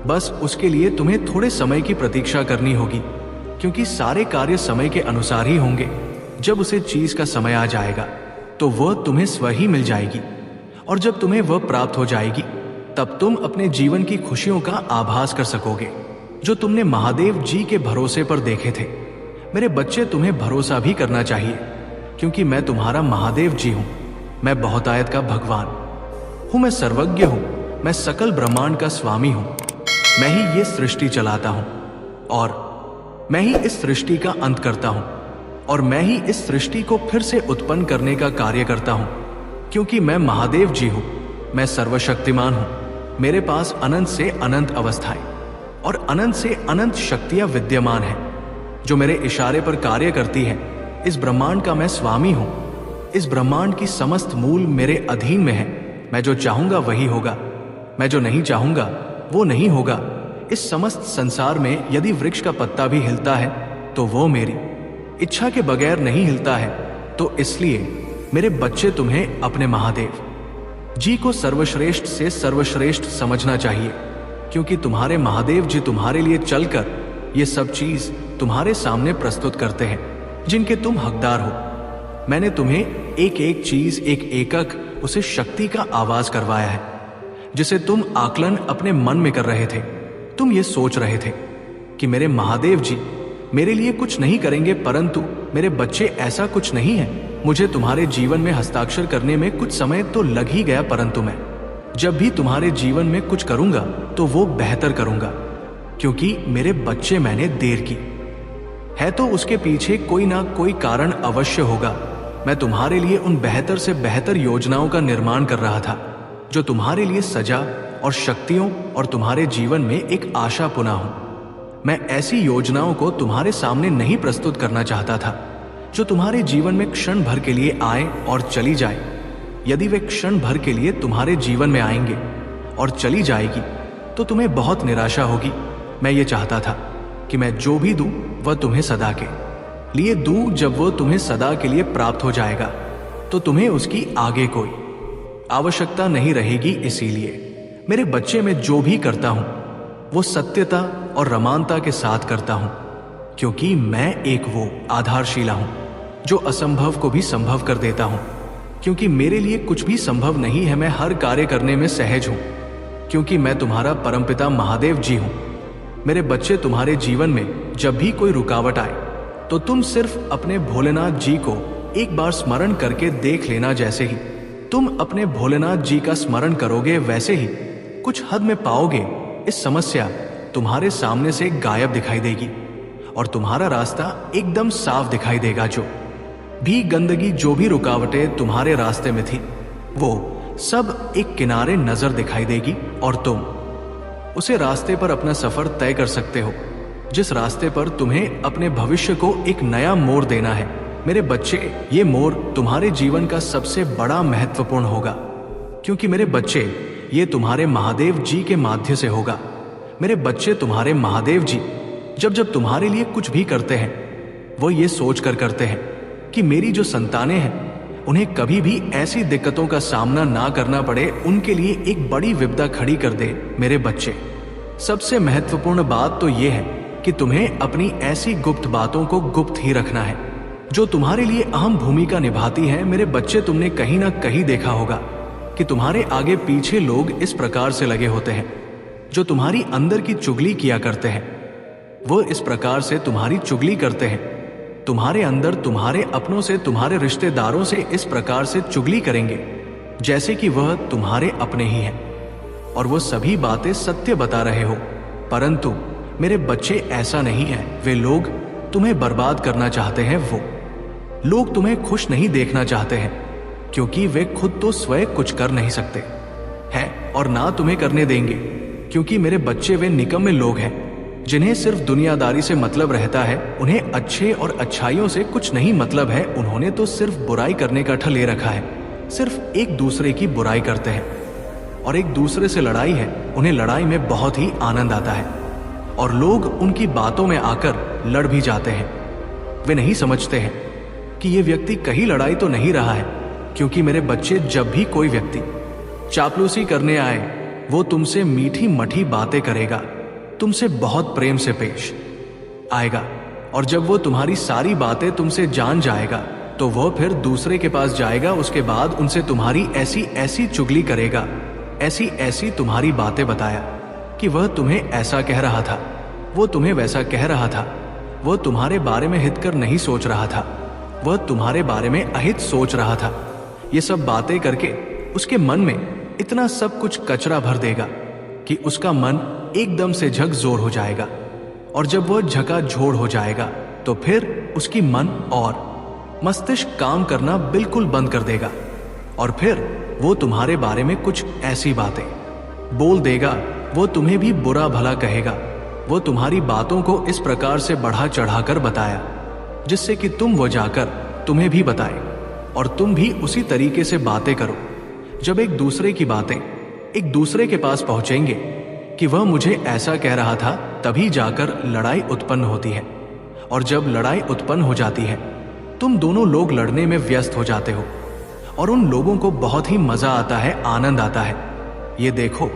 बस उसके लिए तुम्हें थोड़े समय की प्रतीक्षा करनी होगी, क्योंकि सारे कार्य समय के अनुसार ही होंगे। जब उसे चीज का समय आ जाएगा तो वह तुम्हें स्वयं ही मिल जाएगी और जब तुम्हें वह प्राप्त हो जाएगी तब तुम अपने जीवन की खुशियों का आभास कर सकोगे जो तुमने महादेव जी के भरोसे पर देखे थे। मेरे बच्चे, तुम्हें भरोसा भी करना चाहिए, क्योंकि मैं तुम्हारा महादेव जी हूं। मैं बहुतायत का भगवान हूं, मैं सर्वज्ञ हूं, मैं सकल ब्रह्मांड का स्वामी हूं। मैं ही ये सृष्टि चलाता हूं और मैं ही इस सृष्टि का अंत करता हूं और मैं ही इस सृष्टि को फिर से उत्पन्न करने का कार्य करता हूं, क्योंकि मैं महादेव जी हूं। मैं सर्वशक्तिमान हूं। मेरे पास अनंत से अनंत अवस्थाएं और अनंत से अनंत शक्तियां विद्यमान हैं जो मेरे इशारे पर कार्य करती हैं। इस ब्रह्मांड का मैं स्वामी हूं। इस ब्रह्मांड की समस्त मूल मेरे अधीन में है। मैं जो चाहूंगा वही होगा, मैं जो नहीं चाहूंगा वो नहीं होगा। इस समस्त संसार में यदि वृक्ष का पत्ता भी हिलता है तो वो मेरी इच्छा के बगैर नहीं हिलता है। तो इसलिए मेरे बच्चे, तुम्हें अपने महादेव जी को सर्वश्रेष्ठ से सर्वश्रेष्ठ समझना चाहिए, क्योंकि तुम्हारे महादेव जी तुम्हारे लिए चलकर ये सब चीज तुम्हारे सामने प्रस्तुत करते हैं जिनके तुम हकदार हो। मैंने तुम्हें एक एक चीज, एक एकक उसे शक्ति का आवाज करवाया है जिसे तुम आकलन अपने मन में कर रहे थे। तुम ये सोच रहे थे कि मेरे महादेव जी मेरे लिए कुछ नहीं करेंगे, परंतु मेरे बच्चे, ऐसा कुछ नहीं है। मुझे तुम्हारे जीवन में हस्ताक्षर करने में कुछ समय तो लग ही गया, परंतु मैं जब भी तुम्हारे जीवन में कुछ करूंगा तो वो बेहतर करूंगा, क्योंकि मेरे बच्चे, मैंने देर की है तो उसके पीछे कोई ना कोई कारण अवश्य होगा। मैं तुम्हारे लिए उन बेहतर से बेहतर योजनाओं का निर्माण कर रहा था जो तुम्हारे लिए सजा और शक्तियों और तुम्हारे जीवन में एक आशा पुनः हूं। मैं ऐसी योजनाओं को तुम्हारे सामने नहीं प्रस्तुत करना चाहता था जो तुम्हारे जीवन में क्षण भर के लिए आए और चली जाए। यदि वे क्षण भर के लिए तुम्हारे जीवन में आएंगे और चली जाएगी तो तुम्हें बहुत निराशा होगी। मैं ये चाहता था कि मैं जो भी दूं वह तुम्हें सदा के लिए दूं। जब वह तुम्हें सदा के लिए प्राप्त हो जाएगा तो तुम्हें उसकी आगे कोई आवश्यकता नहीं रहेगी। इसीलिए मेरे बच्चे, मैं जो भी करता हूं वो सत्यता और रमानता के साथ करता हूं, क्योंकि मैं एक वो आधारशिला हूं जो असंभव को भी संभव कर देता हूं, क्योंकि मेरे लिए कुछ भी संभव नहीं है। मैं हर कार्य करने में सहज हूं, क्योंकि मैं तुम्हारा परमपिता महादेव जी हूं। मेरे बच्चे, तुम्हारे जीवन में जब भी कोई रुकावट आए तो तुम सिर्फ अपने भोलेनाथ जी को एक बार स्मरण करके देख लेना। जैसे ही तुम अपने भोलेनाथ जी का स्मरण करोगे, वैसे ही कुछ हद में पाओगे इस समस्या तुम्हारे सामने से गायब दिखाई देगी और तुम्हारा रास्ता एकदम साफ दिखाई देगा। जो भी गंदगी, जो भी रुकावटें तुम्हारे रास्ते में थी, वो सब एक किनारे नजर दिखाई देगी और तुम उसे रास्ते पर अपना सफर तय कर सकते हो, जिस रास्ते पर तुम्हें अपने भविष्य को एक नया मोड़ देना है। मेरे बच्चे, ये मोड़ तुम्हारे जीवन का सबसे बड़ा महत्वपूर्ण होगा, क्योंकि मेरे बच्चे, ये तुम्हारे महादेव जी के माध्यम से होगा। मेरे बच्चे, तुम्हारे महादेव जी जब जब तुम्हारे लिए कुछ भी करते हैं, वो ये सोच कर करते हैं कि मेरी जो संतानें हैं उन्हें कभी भी ऐसी दिक्कतों का सामना ना करना पड़े, उनके लिए एक बड़ी विपदा खड़ी कर दे। मेरे बच्चे, सबसे महत्वपूर्ण बात तो यह है कि तुम्हें अपनी ऐसी गुप्त बातों को गुप्त ही रखना है जो तुम्हारे लिए अहम भूमिका निभाती है। मेरे बच्चे, तुमने कहीं ना कहीं देखा होगा कि तुम्हारे आगे पीछे लोग इस प्रकार से लगे होते हैं जो तुम्हारी अंदर की चुगली किया करते हैं। वो इस प्रकार से तुम्हारी चुगली करते हैं, तुम्हारे अंदर, तुम्हारे अपनों से, तुम्हारे रिश्तेदारों से इस प्रकार से चुगली करेंगे जैसे कि वह तुम्हारे अपने ही हैं और वो सभी बातें सत्य बता रहे हो। परंतु मेरे बच्चे, ऐसा नहीं है। वे लोग तुम्हें बर्बाद करना चाहते हैं। वो लोग तुम्हें खुश नहीं देखना चाहते हैं, क्योंकि वे खुद तो स्वयं कुछ कर नहीं सकते हैं और ना तुम्हें करने देंगे। क्योंकि मेरे बच्चे, वे निकम्मे लोग हैं जिन्हें सिर्फ दुनियादारी से मतलब रहता है। उन्हें अच्छे और अच्छाइयों से कुछ नहीं मतलब है। उन्होंने तो सिर्फ बुराई करने का ठल ले रखा है। सिर्फ एक दूसरे की बुराई करते हैं और एक दूसरे से लड़ाई है। उन्हें लड़ाई में बहुत ही आनंद आता है और लोग उनकी बातों में आकर लड़ भी जाते हैं। वे नहीं समझते हैं कि ये व्यक्ति कहीं लड़ाई तो नहीं रहा है, क्योंकि मेरे बच्चे, जब भी कोई व्यक्ति चापलूसी करने आए, वो तुमसे मीठी मठी बातें करेगा, तुमसे बहुत प्रेम से पेश आएगा और जब वो तुम्हारी सारी बातें तुमसे जान जाएगा तो वह फिर दूसरे के पास जाएगा। उसके बाद उनसे तुम्हारी ऐसी ऐसी चुगली करेगा, ऐसी ऐसी तुम्हारी बातें बताया कि वह तुम्हें ऐसा कह रहा था, वो तुम्हें वैसा कह रहा था, वह तुम्हारे बारे में हितकर नहीं सोच रहा था, वह तुम्हारे बारे में अहित सोच रहा था। ये सब बातें करके उसके मन में इतना सब कुछ कचरा भर देगा कि उसका मन एकदम से झकझोर हो जाएगा और जब वह झकाझोर हो जाएगा तो फिर उसकी मन और मस्तिष्क काम करना बिल्कुल बंद कर देगा और फिर वो तुम्हारे बारे में कुछ ऐसी बातें बोल देगा। वो तुम्हें भी बुरा भला कहेगा। वो तुम्हारी बातों को इस प्रकार से बढ़ा चढ़ाकर बताया जिससे कि तुम वो जाकर तुम्हें भी बताए और तुम भी उसी तरीके से बातें करो। जब एक दूसरे की बातें एक दूसरे के पास पहुंचेंगे कि वह मुझे ऐसा कह रहा था, तभी जाकर लड़ाई उत्पन्न होती है और जब लड़ाई उत्पन्न हो जाती है, तुम दोनों लोग लड़ने में व्यस्त हो जाते हो और उन लोगों को बहुत ही मजा आता है, आनंद आता है। ये देखो,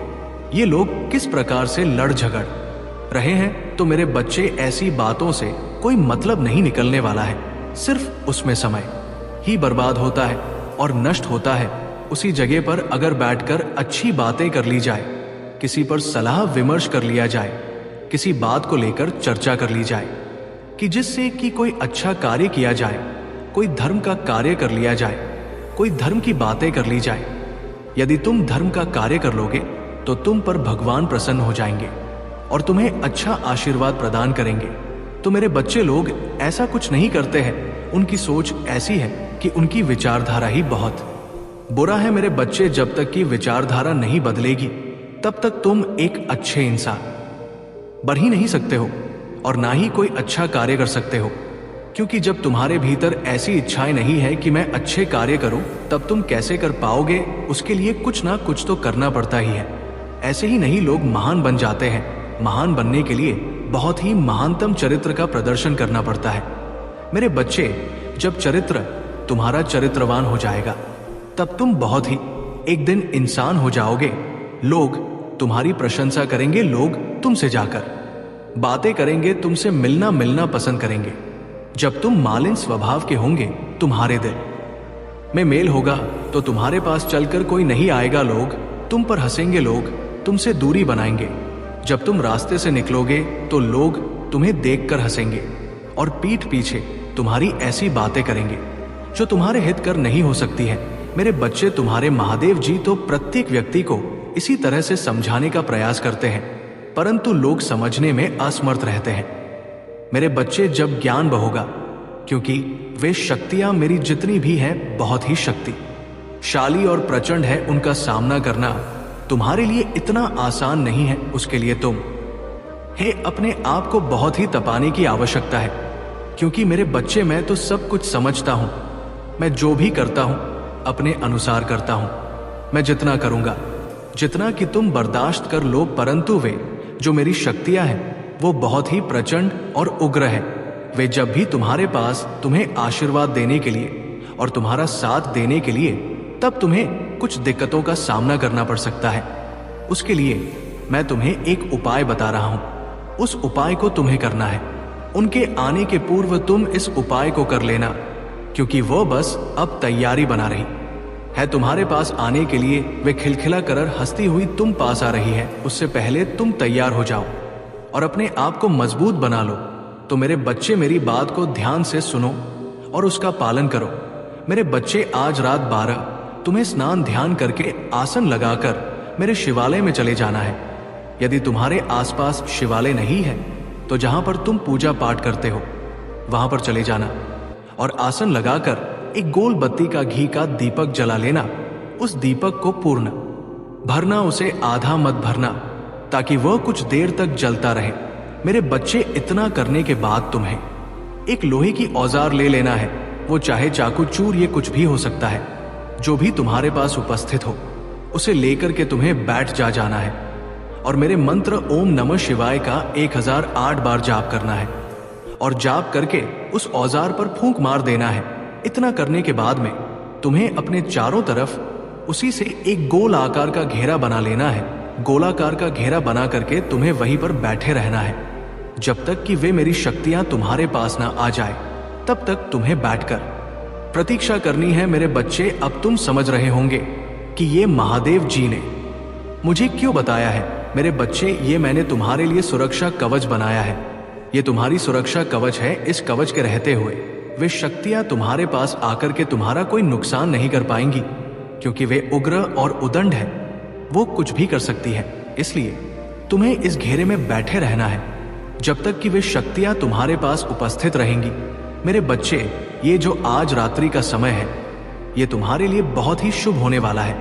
ये लोग किस प्रकार से लड़ झगड़ रहे हैं। तो मेरे बच्चे, ऐसी बातों से कोई मतलब नहीं निकलने वाला है। सिर्फ उसमें समय ही बर्बाद होता है और नष्ट होता है। उसी जगह पर अगर बैठकर अच्छी बातें कर ली जाए, किसी पर सलाह विमर्श कर लिया जाए, किसी बात को लेकर चर्चा कर ली जाए कि जिससे कि कोई अच्छा कार्य किया जाए, कोई धर्म का कार्य कर लिया जाए, कोई धर्म की बातें कर ली जाए। यदि तुम धर्म का कार्य कर लोगे तो तुम पर भगवान प्रसन्न हो जाएंगे और तुम्हें अच्छा आशीर्वाद प्रदान करेंगे। तो मेरे बच्चे, लोग ऐसा कुछ नहीं करते हैं। उनकी सोच ऐसी है कि उनकी विचारधारा ही बहुत बुरा है। मेरे बच्चे, जब तक की विचारधारा नहीं बदलेगी तब तक तुम एक अच्छे इंसान बन ही नहीं सकते हो और ना ही कोई अच्छा कार्य कर सकते हो, क्योंकि जब तुम्हारे भीतर ऐसी इच्छाएं नहीं है कि मैं अच्छे कार्य करूं, तब तुम कैसे कर पाओगे। उसके लिए कुछ ना कुछ तो करना पड़ता ही है। ऐसे ही नहीं लोग महान बन जाते हैं। महान बनने के लिए बहुत ही महानतम चरित्र का प्रदर्शन करना पड़ता है। मेरे बच्चे, जब चरित्र तुम्हारा चरित्रवान हो जाएगा तब तुम बहुत ही एक दिन इंसान हो जाओगे। लोग तुम्हारी प्रशंसा करेंगे, लोग तुमसे जाकर बातें करेंगे, तुमसे मिलना पसंद करेंगे। जब तुम मालिन स्वभाव के होंगे, तुम्हारे दिल में मेल होगा तो तुम्हारे पास चलकर कोई नहीं आएगा, लोग तुम पर हंसेंगे, लोग तुमसे दूरी बनाएंगे। जब तुम रास्ते से निकलोगे तो लोग तुम्हें देखकर हंसेंगे और पीठ पीछे तुम्हारी ऐसी बातें करेंगे जो तुम्हारे हित कर नहीं हो सकती है। मेरे बच्चे, तुम्हारे महादेव जी तो प्रत्येक व्यक्ति को इसी तरह से समझाने का प्रयास करते हैं, परंतु लोग समझने में असमर्थ रहते हैं। मेरे बच्चे, जब ज्ञान बहोगा, क्योंकि वे शक्तियां मेरी जितनी भी हैं बहुत ही शक्तिशाली और प्रचंड है, उनका सामना करना तुम्हारे लिए इतना आसान नहीं है। उसके लिए तुम अपने आप को बहुत ही तपाने की आवश्यकता है, क्योंकि मेरे बच्चे, मैं तो सब कुछ समझता हूं। मैं जो भी करता हूं अपने अनुसार करता हूं। मैं जितना करूंगा, जितना कि तुम बर्दाश्त कर लो, परंतु वे जो मेरी शक्तियां हैं वो बहुत ही प्रचंड और उग्र है। वे जब भी तुम्हारे पास तुम्हें आशीर्वाद देने के लिए और तुम्हारा साथ देने के लिए, तब तुम्हें कुछ दिक्कतों का सामना करना पड़ सकता है। उसके लिए मैं तुम्हें एक उपाय बता रहा हूं। उस उपाय को तुम्हें करना है। उनके आने के पूर्व तुम इस उपाय को कर लेना, क्योंकि वो बस अब तैयारी बना रही है तुम्हारे पास आने के लिए। वे खिलखिला कर हंसती हुई तुम पास आ रही है। उससे पहले तुम तैयार हो जाओ और अपने आप को मजबूत बना लो। तो मेरे बच्चे, मेरी बात को ध्यान से सुनो और उसका पालन करो। मेरे बच्चे, आज रात 12 तुम्हें स्नान ध्यान करके आसन लगाकर मेरे शिवालय में चले जाना है। यदि तुम्हारे आसपास शिवालय नहीं है तो जहां पर तुम पूजा पाठ करते हो वहां पर चले जाना और आसन लगाकर एक गोल बत्ती का घी का दीपक जला लेना। उस दीपक को पूर्ण भरना, उसे आधा मत भरना, ताकि वह कुछ देर तक जलता रहे। मेरे बच्चे, इतना करने के बाद तुम्हें एक लोहे की औजार ले लेना है। वो चाहे चाकू, चूर, ये कुछ भी हो सकता है। जो भी तुम्हारे पास उपस्थित हो उसे लेकर के तुम्हें बैठ जाना है और मेरे मंत्र ओम नमः शिवाय का 1008 बार जाप करना है और जाप करके उस औजार पर फूंक मार देना है। इतना करने के बाद में तुम्हें अपने चारों तरफ उसी से एक गोल आकार का घेरा बना लेना है। गोलाकार का घेरा बना करके तुम्हें वहीं पर बैठे रहना है जब तक कि वे मेरी शक्तियां तुम्हारे पास ना आ जाए। तब तक तुम्हें बैठकर प्रतीक्षा करनी है। मेरे बच्चे, अब तुम समझ रहे होंगे कि ये महादेव जी ने मुझे क्यों बताया है। मेरे बच्चे, ये मैंने तुम्हारे लिए सुरक्षा कवच बनाया है। ये तुम्हारी सुरक्षा कवच है। इस कवच के रहते हुए वे शक्तियां तुम्हारे पास आकर के तुम्हारा कोई नुकसान नहीं कर पाएंगी, क्योंकि वे उग्र और उदंड है। वो कुछ भी कर सकती है। इसलिए तुम्हें इस घेरे में बैठे रहना है जब तक कि वे शक्तियां तुम्हारे पास उपस्थित रहेंगी। मेरे बच्चे, ये जो आज रात्रि का समय है ये तुम्हारे लिए बहुत ही शुभ होने वाला है,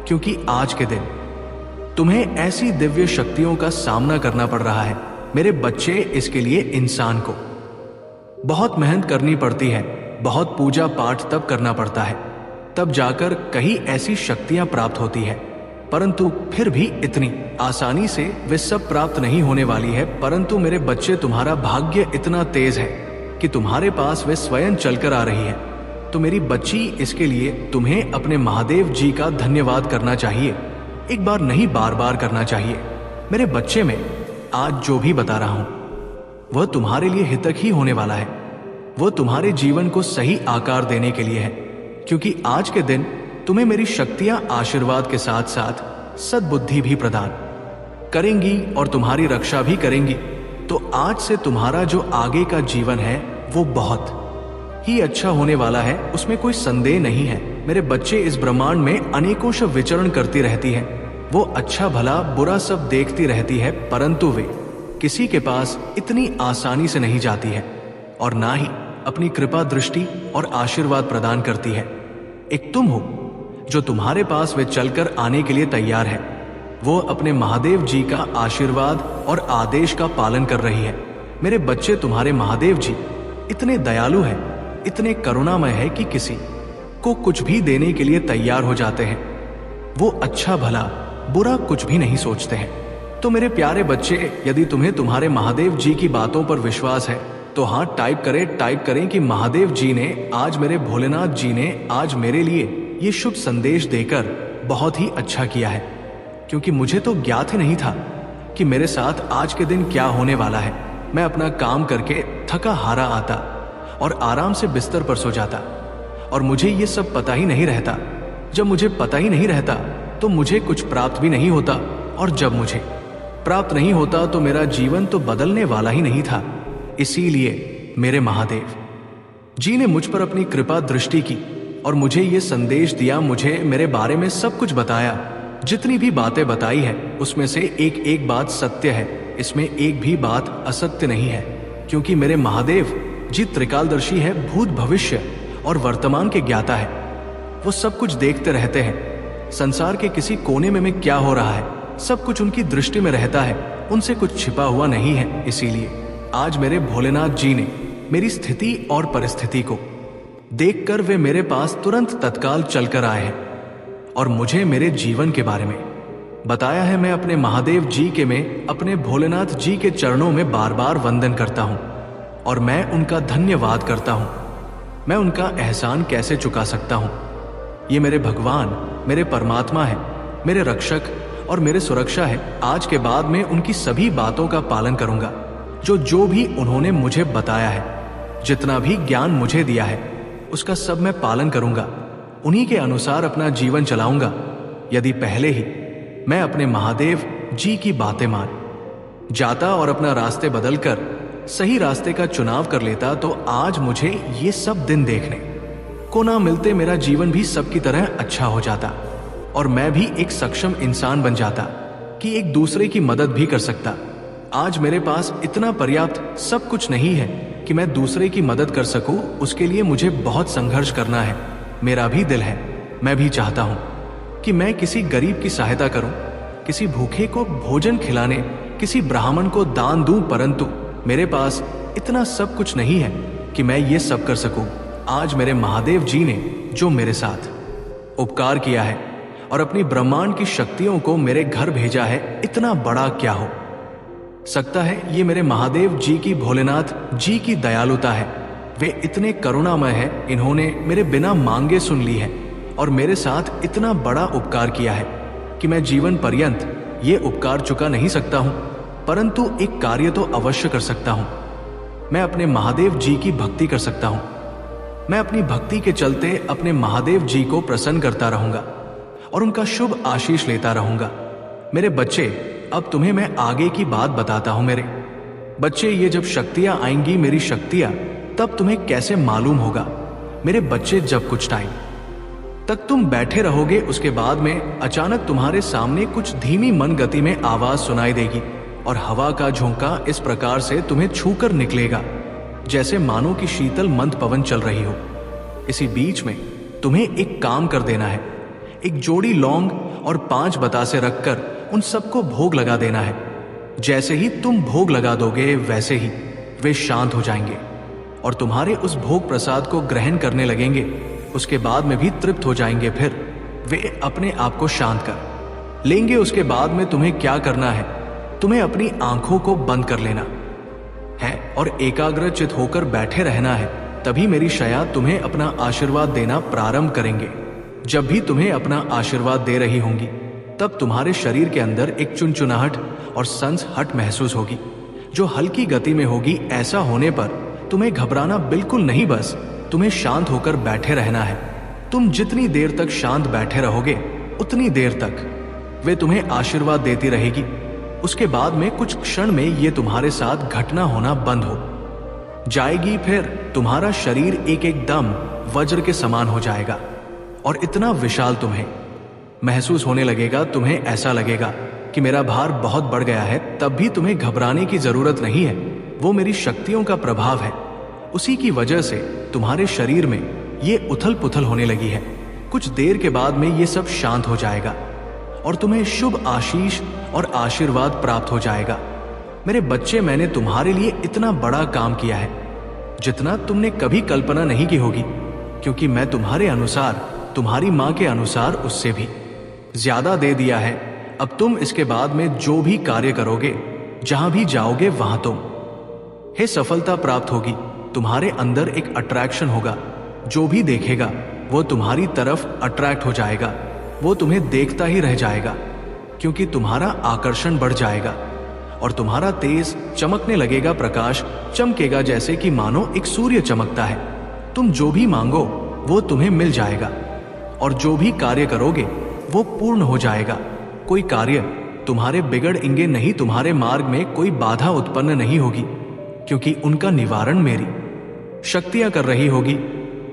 क्योंकि आज के दिन तुम्हें ऐसी दिव्य शक्तियों का सामना करना पड़ रहा है। मेरे बच्चे, इसके लिए इंसान को बहुत मेहनत करनी पड़ती है, बहुत पूजा पाठ तब करना पड़ता है, तब जाकर कहीं ऐसी शक्तियां प्राप्त होती है। परंतु फिर भी इतनी आसानी से वे सब प्राप्त नहीं होने वाली है। परंतु मेरे बच्चे, तुम्हारा भाग्य इतना तेज है कि तुम्हारे पास वे स्वयं चलकर आ रही है। तो मेरी बच्ची, इसके लिए तुम्हें अपने महादेव जी का धन्यवाद करना चाहिए। एक बार नहीं, बार बार करना चाहिए। मेरे बच्चे, में आज जो भी बता रहा हूं वह तुम्हारे लिए हितक ही होने वाला है। वह तुम्हारे जीवन को सही आकार देने के लिए है, क्योंकि आज के दिन तुम्हें मेरी शक्तियां आशीर्वाद के साथ साथ सद्बुद्धि भी प्रदान करेंगी और तुम्हारी रक्षा भी करेंगी। तो आज से तुम्हारा जो आगे का जीवन है वो बहुत ही अच्छा होने वाला है, उसमें कोई संदेह नहीं है। मेरे बच्चे, इस ब्रह्मांड में अनेकों शव विचरण करती रहती है। वो अच्छा भला बुरा सब देखती रहती है, परंतु वे किसी के पास इतनी आसानी से नहीं जाती है और ना ही अपनी कृपा दृष्टि और आशीर्वाद प्रदान करती है। एक तुम हो जो तुम्हारे पास वे चलकर आने के लिए तैयार है। वो अपने महादेव जी का आशीर्वाद और आदेश का पालन कर रही है। मेरे बच्चे, तुम्हारे महादेव जी इतने दयालु हैं, इतने करुणामय है कि किसी को कुछ भी देने के लिए तैयार हो जाते हैं। वो अच्छा भला बुरा कुछ भी नहीं सोचते हैं। तो मेरे प्यारे बच्चे, यदि तुम्हें तुम्हारे महादेव जी की बातों पर विश्वास है तो हाँ, टाइप करें कि महादेव जी ने आज, मेरे भोलेनाथ जी ने आज मेरे लिए ये शुभ संदेश देकर बहुत ही अच्छा किया है, क्योंकि मुझे तो ज्ञात ही नहीं था कि मेरे साथ आज के दिन क्या होने वाला है। मैं अपना काम करके थका हारा आता और आराम से बिस्तर पर सो जाता और मुझे ये सब पता ही नहीं रहता। जब मुझे पता ही नहीं रहता तो मुझे कुछ प्राप्त भी नहीं होता, और जब मुझे प्राप्त नहीं होता तो मेरा जीवन तो बदलने वाला ही नहीं था। इसीलिए मेरे महादेव जी ने मुझ पर अपनी कृपा दृष्टि की और मुझे ये संदेश दिया, मुझे मेरे बारे में सब कुछ बताया। जितनी भी बातें बताई है उसमें से एक एक बात सत्य है, इसमें एक भी बात असत्य नहीं है, क्योंकि मेरे महादेव जी त्रिकालदर्शी है, भूत भविष्य और वर्तमान के ज्ञाता है। वो सब कुछ देखते रहते हैं। संसार के किसी कोने में क्या हो रहा है सब कुछ उनकी दृष्टि में रहता है, उनसे कुछ छिपा हुआ नहीं है। इसीलिए आज मेरे भोलेनाथ जी ने मेरी स्थिति और परिस्थिति को देखकर वे मेरे पास तुरंत तत्काल चलकर आए हैं और मुझे मेरे जीवन के बारे में बताया है। मैं अपने महादेव जी के में अपने भोलेनाथ जी के चरणों में बार बार वंदन करता हूं और मैं उनका धन्यवाद करता हूं। मैं उनका एहसान कैसे चुका सकता हूं। ये मेरे भगवान, मेरे परमात्मा है, मेरे रक्षक और मेरे सुरक्षा है। आज के बाद मैं उनकी सभी बातों का पालन करूंगा, जो भी उन्होंने मुझे बताया है। जितना भी ज्ञान मुझे दिया है उसका सब मैं पालन करूंगा, उन्हीं के अनुसार अपना जीवन चलाऊंगा। यदि पहले ही मैं अपने महादेव जी की बातें मान जाता और अपना रास्ते बदलकर सही रास्ते का चुनाव कर लेता तो आज मुझे ये सब दिन देखने को ना मिलते। मेरा जीवन भी सबकी तरह अच्छा हो जाता और मैं भी एक सक्षम इंसान बन जाता कि एक दूसरे की मदद भी कर सकता। आज मेरे पास इतना पर्याप्त सब कुछ नहीं है कि मैं दूसरे की मदद कर सकूं, उसके लिए मुझे बहुत संघर्ष करना है। मेरा भी दिल है, मैं भी चाहता हूं कि मैं किसी गरीब की सहायता करूं, किसी भूखे को भोजन खिलाने, किसी ब्राह्मण को दान दूं, परंतु मेरे पास इतना सब कुछ नहीं है कि मैं ये सब कर सकूं। आज मेरे महादेव जी ने जो मेरे साथ उपकार किया है और अपनी ब्रह्मांड की शक्तियों को मेरे घर भेजा है, इतना बड़ा क्या हो सकता है। ये मेरे महादेव जी की, भोलेनाथ जी की दयालुता है। वे इतने करुणामय है, इन्होंने मेरे बिना मांगे सुन ली है और मेरे साथ इतना बड़ा उपकार किया है कि मैं जीवन पर्यंत ये उपकार चुका नहीं सकता हूं, परंतु एक कार्य तो अवश्य कर सकता हूं। मैं अपने महादेव जी की भक्ति कर सकता हूं। मैं अपनी भक्ति के चलते अपने महादेव जी को प्रसन्न करता रहूंगा और उनका शुभ आशीष लेता रहूंगा। मेरे बच्चे, अब तुम्हें मैं आगे की बात बताता हूं। मेरे बच्चे, ये जब शक्तियां आएंगी, मेरी शक्तियां, तब तुम्हें कैसे मालूम होगा। मेरे बच्चे, जब कुछ टाइम तक तुम बैठे रहोगे, उसके बाद में अचानक तुम्हारे सामने कुछ धीमी मन गति में आवाज सुनाई देगी और हवा का झोंका इस प्रकार से तुम्हें छूकर निकलेगा जैसे मानो कि शीतल मंद पवन चल रही हो। इसी बीच में तुम्हें एक काम कर देना है। एक जोड़ी लौंग और 5 बतासे रखकर उन सबको भोग लगा देना है। जैसे ही तुम भोग लगा दोगे वैसे ही वे शांत हो जाएंगे और तुम्हारे उस भोग प्रसाद को ग्रहण करने लगेंगे। उसके बाद में भी तृप्त हो जाएंगे, फिर वे अपने आप को शांत कर लेंगे। उसके बाद में तुम्हें क्या करना है, तुम्हें अपनी आंखों को बंद कर लेना है और एकाग्रचित होकर बैठे रहना है। तभी मेरी शया तुम्हें अपना आशीर्वाद देना प्रारंभ करेंगे। जब भी तुम्हें अपना आशीर्वाद दे रही होंगी तब तुम्हारे शरीर के अंदर एक चुनचुनाहट और सनसनाहट महसूस होगी जो हल्की गति में होगी। ऐसा होने पर तुम्हें घबराना बिल्कुल नहीं, बस तुम्हें शांत होकर बैठे रहना है। तुम जितनी देर तक शांत बैठे रहोगे उतनी देर तक वे तुम्हें आशीर्वाद देती रहेगी। उसके बाद में कुछ क्षण में ये तुम्हारे साथ घटना होना बंद हो जाएगी। फिर तुम्हारा शरीर एक एकदम वज्र के समान हो जाएगा और इतना विशाल तुम्हें महसूस होने लगेगा। तुम्हें ऐसा लगेगा कि मेरा भार बहुत बढ़ गया है, तब भी तुम्हें घबराने की जरूरत नहीं है। वो मेरी शक्तियों का प्रभाव है, उसी की वजह से तुम्हारे शरीर में ये उथल पुथल होने लगी है। कुछ देर के बाद में ये सब शांत हो जाएगा और तुम्हें शुभ आशीष और आशीर्वाद प्राप्त हो जाएगा। मेरे बच्चे, मैंने तुम्हारे लिए इतना बड़ा काम किया है जितना तुमने कभी कल्पना नहीं की होगी, क्योंकि मैं तुम्हारे अनुसार, तुम्हारी माँ के अनुसार उससे भी ज्यादा दे दिया है। अब तुम इसके बाद में जो भी कार्य करोगे, जहां भी जाओगे, वहां हे सफलता प्राप्त होगी। तुम्हारे अंदर एक अट्रैक्शन होगा, जो भी देखेगा वो तुम्हारी तरफ अट्रैक्ट हो जाएगा, वो तुम्हें देखता ही रह जाएगा, क्योंकि तुम्हारा आकर्षण बढ़ जाएगा और तुम्हारा तेज चमकने लगेगा। प्रकाश चमकेगा जैसे कि मानो एक सूर्य चमकता है। तुम जो भी मांगो वो तुम्हें मिल जाएगा, और जो भी कार्य करोगे वो पूर्ण हो जाएगा। कोई कार्य तुम्हारे बिगड़ेंगे नहीं, तुम्हारे मार्ग में कोई बाधा उत्पन्न नहीं होगी, क्योंकि उनका निवारण मेरी शक्तियां कर रही होगी।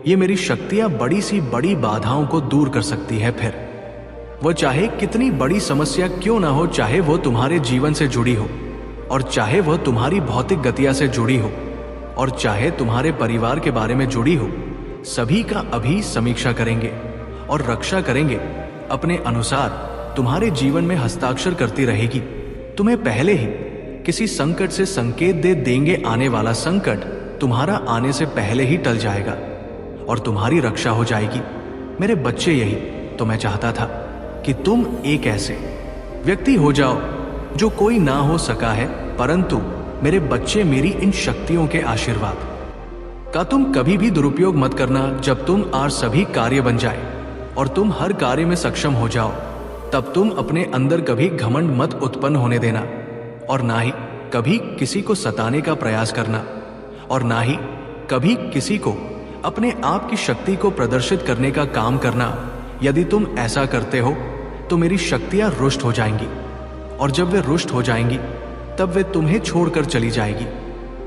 ये मेरी शक्तियां बड़ी सी बड़ी बाधाओं को दूर कर सकती है। फिर वो चाहे कितनी बड़ी समस्या क्यों ना हो, चाहे वो तुम्हारे जीवन से जुड़ी हो, और चाहे वह तुम्हारी भौतिक गतिया से जुड़ी हो, और चाहे तुम्हारे परिवार के बारे में जुड़ी हो, सभी का अभी समीक्षा करेंगे और रक्षा करेंगे अपने अनुसार। तुम्हारे जीवन में हस्ताक्षर करती रहेगी। तुम्हें पहले ही किसी संकट से संकेत दे देंगे। आने वाला संकट तुम्हारा आने से पहले ही टल जाएगा और तुम्हारी रक्षा हो जाएगी। मेरे बच्चे, यही तो मैं चाहता था कि तुम एक ऐसे व्यक्ति हो जाओ जो कोई ना हो सका है, परंतु मेरे बच्चे, मेरी इन शक्तियों के आशीर्वाद का तुम कभी भी दुरुपयोग मत करना। जब तुम आज सभी कार्य बन जाए और तुम हर कार्य में सक्षम हो जाओ, तब तुम अपने अंदर कभी घमंड मत उत्पन्न होने देना, और ना ही कभी किसी को सताने का प्रयास करना, और ना ही कभी किसी को अपने आप की शक्ति को प्रदर्शित करने का काम करना। यदि तुम ऐसा करते हो तो मेरी शक्तियां रुष्ट हो जाएंगी, और जब वे रुष्ट हो जाएंगी तब वे तुम्हें छोड़कर चली जाएगी,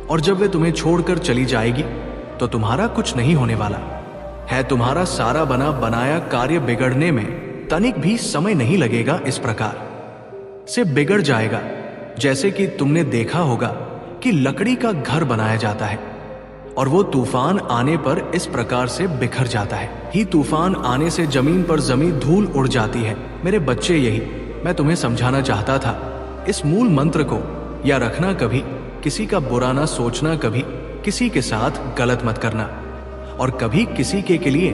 और जब वे तुम्हें छोड़कर चली जाएगी तो तुम्हारा कुछ नहीं होने वाला है। तुम्हारा सारा बना बनाया कार्य बिगड़ने में तनिक भी समय नहीं लगेगा। इस प्रकार से बिगड़ जाएगा जैसे कि तुमने देखा होगा कि लकड़ी का घर बनाया जाता है और वो तूफान आने पर इस प्रकार से बिखर जाता है। ही तूफान आने से जमीन पर जमी धूल उड़ जाती है। मेरे बच्चे, यही मैं तुम्हें समझाना चाहता था। इस मूल मंत्र को या रखना, कभी किसी का बुरा ना सोचना, कभी किसी के साथ गलत मत करना, और कभी किसी के लिए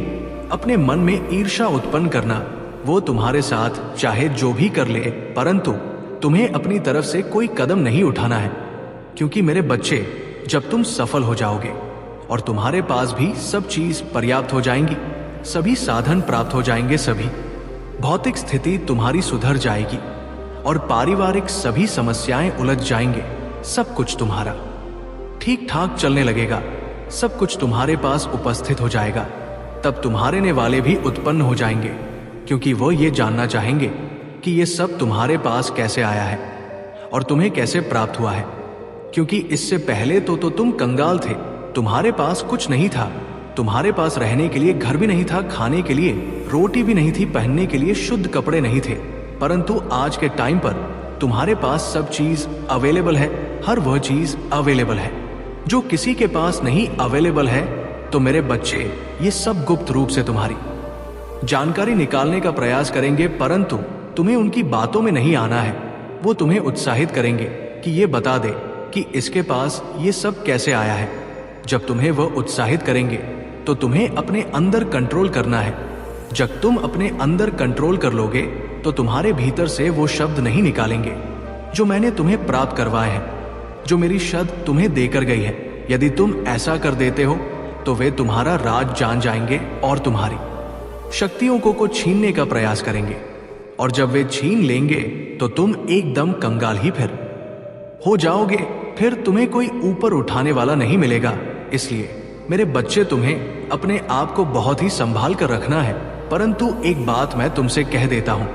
अपने मन में ईर्ष्या उत्पन्न करना। वो तुम्हारे साथ चाहे जो भी कर ले, परंतु तुम्हें अपनी तरफ से कोई कदम नहीं उठाना है, क्योंकि मेरे बच्चे, जब तुम सफल हो जाओगे और तुम्हारे पास भी सब चीज पर्याप्त हो जाएंगी, सभी साधन प्राप्त हो जाएंगे, सभी भौतिक स्थिति तुम्हारी सुधर जाएगी, और पारिवारिक सभी समस्याएं उलझ जाएंगे, सब कुछ तुम्हारा ठीक ठाक चलने लगेगा, सब कुछ तुम्हारे पास उपस्थित हो जाएगा। तब तुम्हारे ने वाले भी उत्पन्न हो जाएंगे, क्योंकि वो ये जानना चाहेंगे कि ये सब तुम्हारे पास कैसे आया है और तुम्हें कैसे प्राप्त हुआ है, क्योंकि इससे पहले तो तुम कंगाल थे, तुम्हारे पास कुछ नहीं था, तुम्हारे पास रहने के लिए घर भी नहीं था, खाने के लिए रोटी भी नहीं थी, पहनने के लिए शुद्ध कपड़े नहीं थे। परंतु आज के टाइम पर तुम्हारे पास सब चीज अवेलेबल है, हर वह चीज अवेलेबल है जो किसी के पास नहीं अवेलेबल है। तो मेरे बच्चे, ये सब गुप्त रूप से तुम्हारी जानकारी निकालने का प्रयास करेंगे, परंतु तुम्हें उनकी बातों में नहीं आना है। वो तुम्हें उत्साहित करेंगे कि ये बता दे कि इसके पास ये सब कैसे आया है। जब तुम्हें वह उत्साहित करेंगे तो तुम्हें अपने अंदर कंट्रोल करना है। जब तुम अपने अंदर कंट्रोल कर लोगे तो तुम्हारे भीतर से वो शब्द नहीं निकालेंगे जो मैंने तुम्हें प्राप्त करवाए हैं, जो मेरी शब्द तुम्हें देकर गई है। यदि तुम ऐसा कर देते हो तो वे तुम्हारा राज जान जाएंगे और तुम्हारी शक्तियों को छीनने का प्रयास करेंगे, और जब वे छीन लेंगे तो तुम एकदम कंगाल ही फिर हो जाओगे। फिर तुम्हें कोई ऊपर उठाने वाला नहीं मिलेगा। इसलिए मेरे बच्चे, तुम्हें अपने आप को बहुत ही संभाल कर रखना है। परंतु एक बात मैं तुमसे कह देता हूं,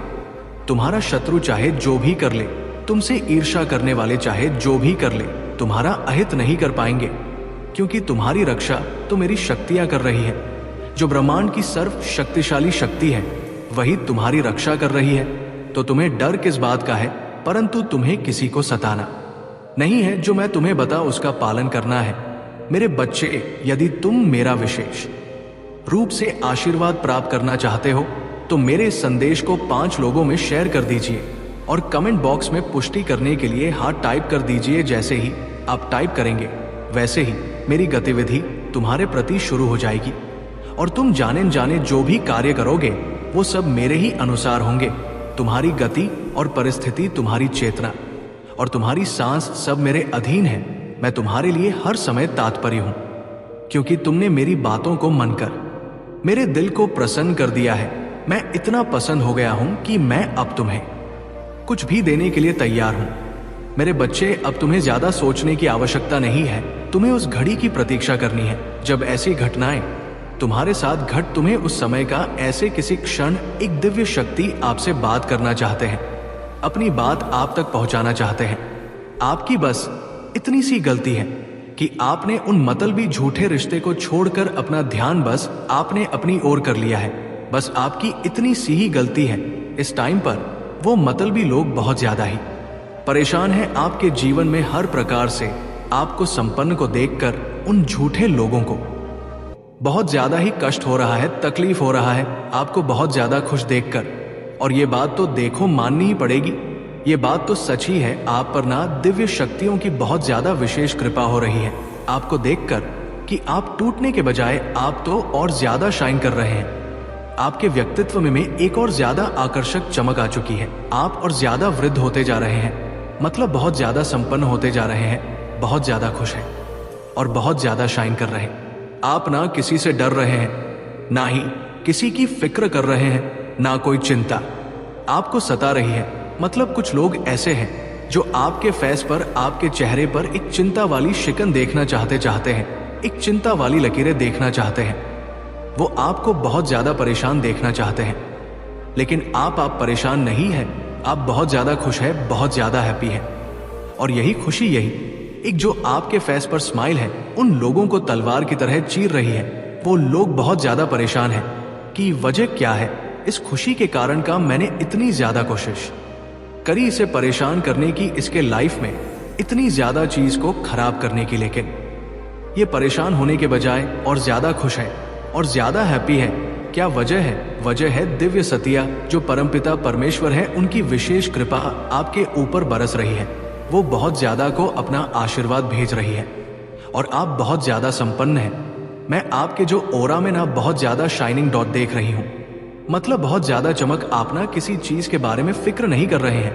तुम्हारा शत्रु चाहे जो भी कर ले, तुमसे ईर्ष्या करने वाले चाहे जो भी कर ले, तुम्हारा अहित नहीं कर पाएंगे, क्योंकि तुम्हारी रक्षा तो मेरी शक्तियां कर रही है। जो ब्रह्मांड की सर्व शक्तिशाली शक्ति है वही तुम्हारी रक्षा कर रही है। तो तुम्हें डर किस बात का है, परंतु तुम्हें किसी को सताना नहीं है। जो मैं तुम्हें बता उसका पालन करना है। मेरे बच्चे, यदि तुम मेरा विशेष रूप से आशीर्वाद प्राप्त करना चाहते हो तो मेरे संदेश को 5 लोगों में शेयर कर दीजिए और कमेंट बॉक्स में पुष्टि करने के लिए हाथ टाइप कर दीजिए। जैसे ही आप टाइप करेंगे वैसे ही मेरी गतिविधि तुम्हारे प्रति शुरू हो जाएगी, और तुम जाने जाने जो भी कार्य करोगे वो सब मेरे ही अनुसार होंगे। तुम्हारी गति और परिस्थिति, तुम्हारी चेतना और तुम्हारी सांस सब मेरे अधीन है। मैं तुम्हारे लिए हर समय तात्पर्य हूं, क्योंकि तुमने मेरी बातों को मानकर मेरे दिल को प्रसन्न कर दिया है। मैं इतना पसंद हो गया हूं कि मैं अब तुम्हें कुछ भी देने के लिए तैयार हूं। मेरे बच्चे, अब तुम्हें ज्यादा सोचने की आवश्यकता नहीं है। तुम्हें उस घड़ी की प्रतीक्षा करनी है जब ऐसी घटनाएं तुम्हारे साथ घट तुम्हें उस समय का ऐसे किसी क्षण एक दिव्य शक्ति आपसे बात करना चाहते हैं, अपनी बात आप तक पहुंचाना चाहते हैं। आपकी बस इतनी सी गलती है कि आपने उन मतलबी झूठे रिश्ते को छोड़कर अपना ध्यान बस आपने अपनी ओर कर लिया है। बस आपकी इतनी सी ही गलती है। इस टाइम पर वो मतलबी लोग बहुत ज्यादा ही परेशान हैं आपके जीवन में हर प्रकार से। आपको संपन्न को देखकर उन झूठे लोगों को बहुत ज्यादा ही कष्ट हो रहा है, तकलीफ हो रहा है आपको बहुत ज्यादा खुश देखकर। और ये बात तो देखो माननी ही पड़ेगी, ये बात तो सच ही है। आप पर ना दिव्य शक्तियों की बहुत ज्यादा विशेष कृपा हो रही है आपको देखकर कि आप टूटने के बजाय आप तो और ज्यादा शाइन कर रहे हैं। आपके व्यक्तित्व में एक और ज्यादा आकर्षक चमक आ चुकी है। आप और ज्यादा वृद्ध होते जा रहे हैं, मतलब बहुत ज्यादा संपन्न होते जा रहे हैं, बहुत ज्यादा खुश हैं और बहुत ज्यादा शाइन कर रहे हैं। आप ना किसी से डर रहे हैं, ना ही किसी की फिक्र कर रहे हैं, ना कोई चिंता आपको सता रही है। मतलब कुछ लोग ऐसे हैं जो आपके फेस पर, आपके चेहरे पर एक चिंता वाली शिकन देखना चाहते हैं, एक चिंता वाली लकीरें देखना चाहते हैं। वो आपको बहुत ज्यादा परेशान देखना चाहते हैं, लेकिन आप परेशान नहीं है। आप बहुत ज्यादा खुश है, बहुत ज्यादा हैप्पी है। और यही खुशी, यही एक जो आपके फेस पर स्माइल है, उन लोगों को तलवार की तरह चीर रही है। वो लोग बहुत ज्यादा परेशान हैं कि वजह क्या है इस खुशी के कारण का। मैंने इतनी ज्यादा कोशिश करी इसे परेशान करने की, इसके लाइफ में इतनी ज्यादा चीज को खराब करने की, लेकिन ये परेशान होने के बजाय और ज्यादा खुश है और ज्यादा हैप्पी है। क्या वजह है? वजह है दिव्य सतिया जो परमपिता परमेश्वर है, उनकी विशेष कृपा आपके ऊपर बरस रही है। वो बहुत ज्यादा को अपना आशीर्वाद भेज रही है और आप बहुत ज्यादा संपन्न हैं। मैं आपके जो ओरा में ना बहुत ज्यादा शाइनिंग डॉट देख रही हूँ, मतलब बहुत ज्यादा चमक। आप ना किसी चीज के बारे में फिक्र नहीं कर रहे हैं,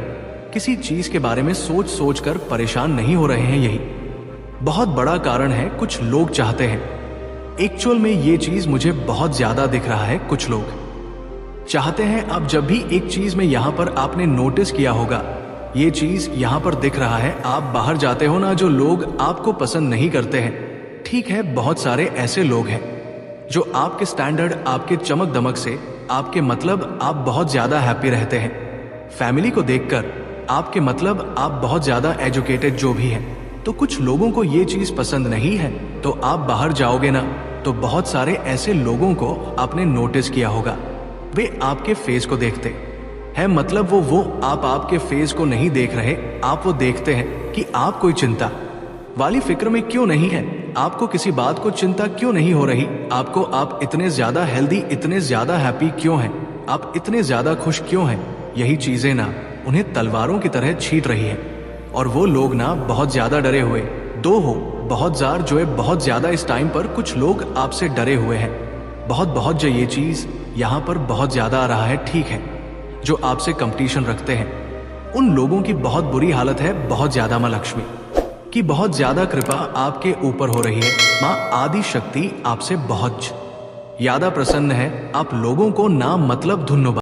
किसी चीज के बारे में सोच सोच कर परेशान नहीं हो रहे हैं। यही बहुत बड़ा कारण है। कुछ लोग चाहते हैं, एक्चुअल में ये चीज मुझे बहुत ज्यादा दिख रहा है, कुछ लोग चाहते हैं। अब जब भी एक चीज में यहां पर आपने नोटिस किया होगा, ये चीज यहां पर दिख रहा है। आप बाहर जाते हो ना, जो लोग आपको पसंद नहीं करते हैं, ठीक है, बहुत सारे ऐसे लोग हैं जो आपके स्टैंडर्ड, आपके चमक दमक से, आपके मतलब आप बहुत ज्यादा हैप्पी रहते हैं। फैमिली को देखकर आपके मतलब आप बहुत ज्यादा एजुकेटेड जो भी हैं, तो कुछ लोगों को ये चीज पसंद नहीं है। तो आप बाहर जाओगे ना, तो बहुत सारे ऐसे लोगों को आपने नोटिस किया होगा, वे आपके फेस को देखते हैं, मतलब वो आप आपके फेस को नहीं देख रहे, आप वो देखते हैं कि आप कोई चिंता वाली फिक्र में क्यों नहीं है, आपको किसी बात को चिंता क्यों नहीं हो रही, आपको आप इतने ज्यादा हेल्दी, इतने ज्यादा हैप्पी क्यों हैं, आप इतने ज्यादा खुश क्यों हैं। यही चीजें ना उन्हें तलवारों की तरह छीट रही है और वो लोग ना बहुत ज्यादा डरे हुए दो हो, बहुत जार जो है बहुत ज्यादा इस टाइम पर कुछ लोग आपसे डरे हुए हैं, बहुत जो ये चीज यहाँ पर बहुत ज्यादा आ रहा है, ठीक है, जो आपसे कंपटीशन रखते हैं, उन लोगों की बहुत बुरी हालत है। बहुत ज्यादा माँ लक्ष्मी की बहुत ज्यादा कृपा आपके ऊपर हो रही है। माँ आदि शक्ति आपसे बहुत ज्यादा प्रसन्न है। आप लोगों को ना मतलब धन्यवाद।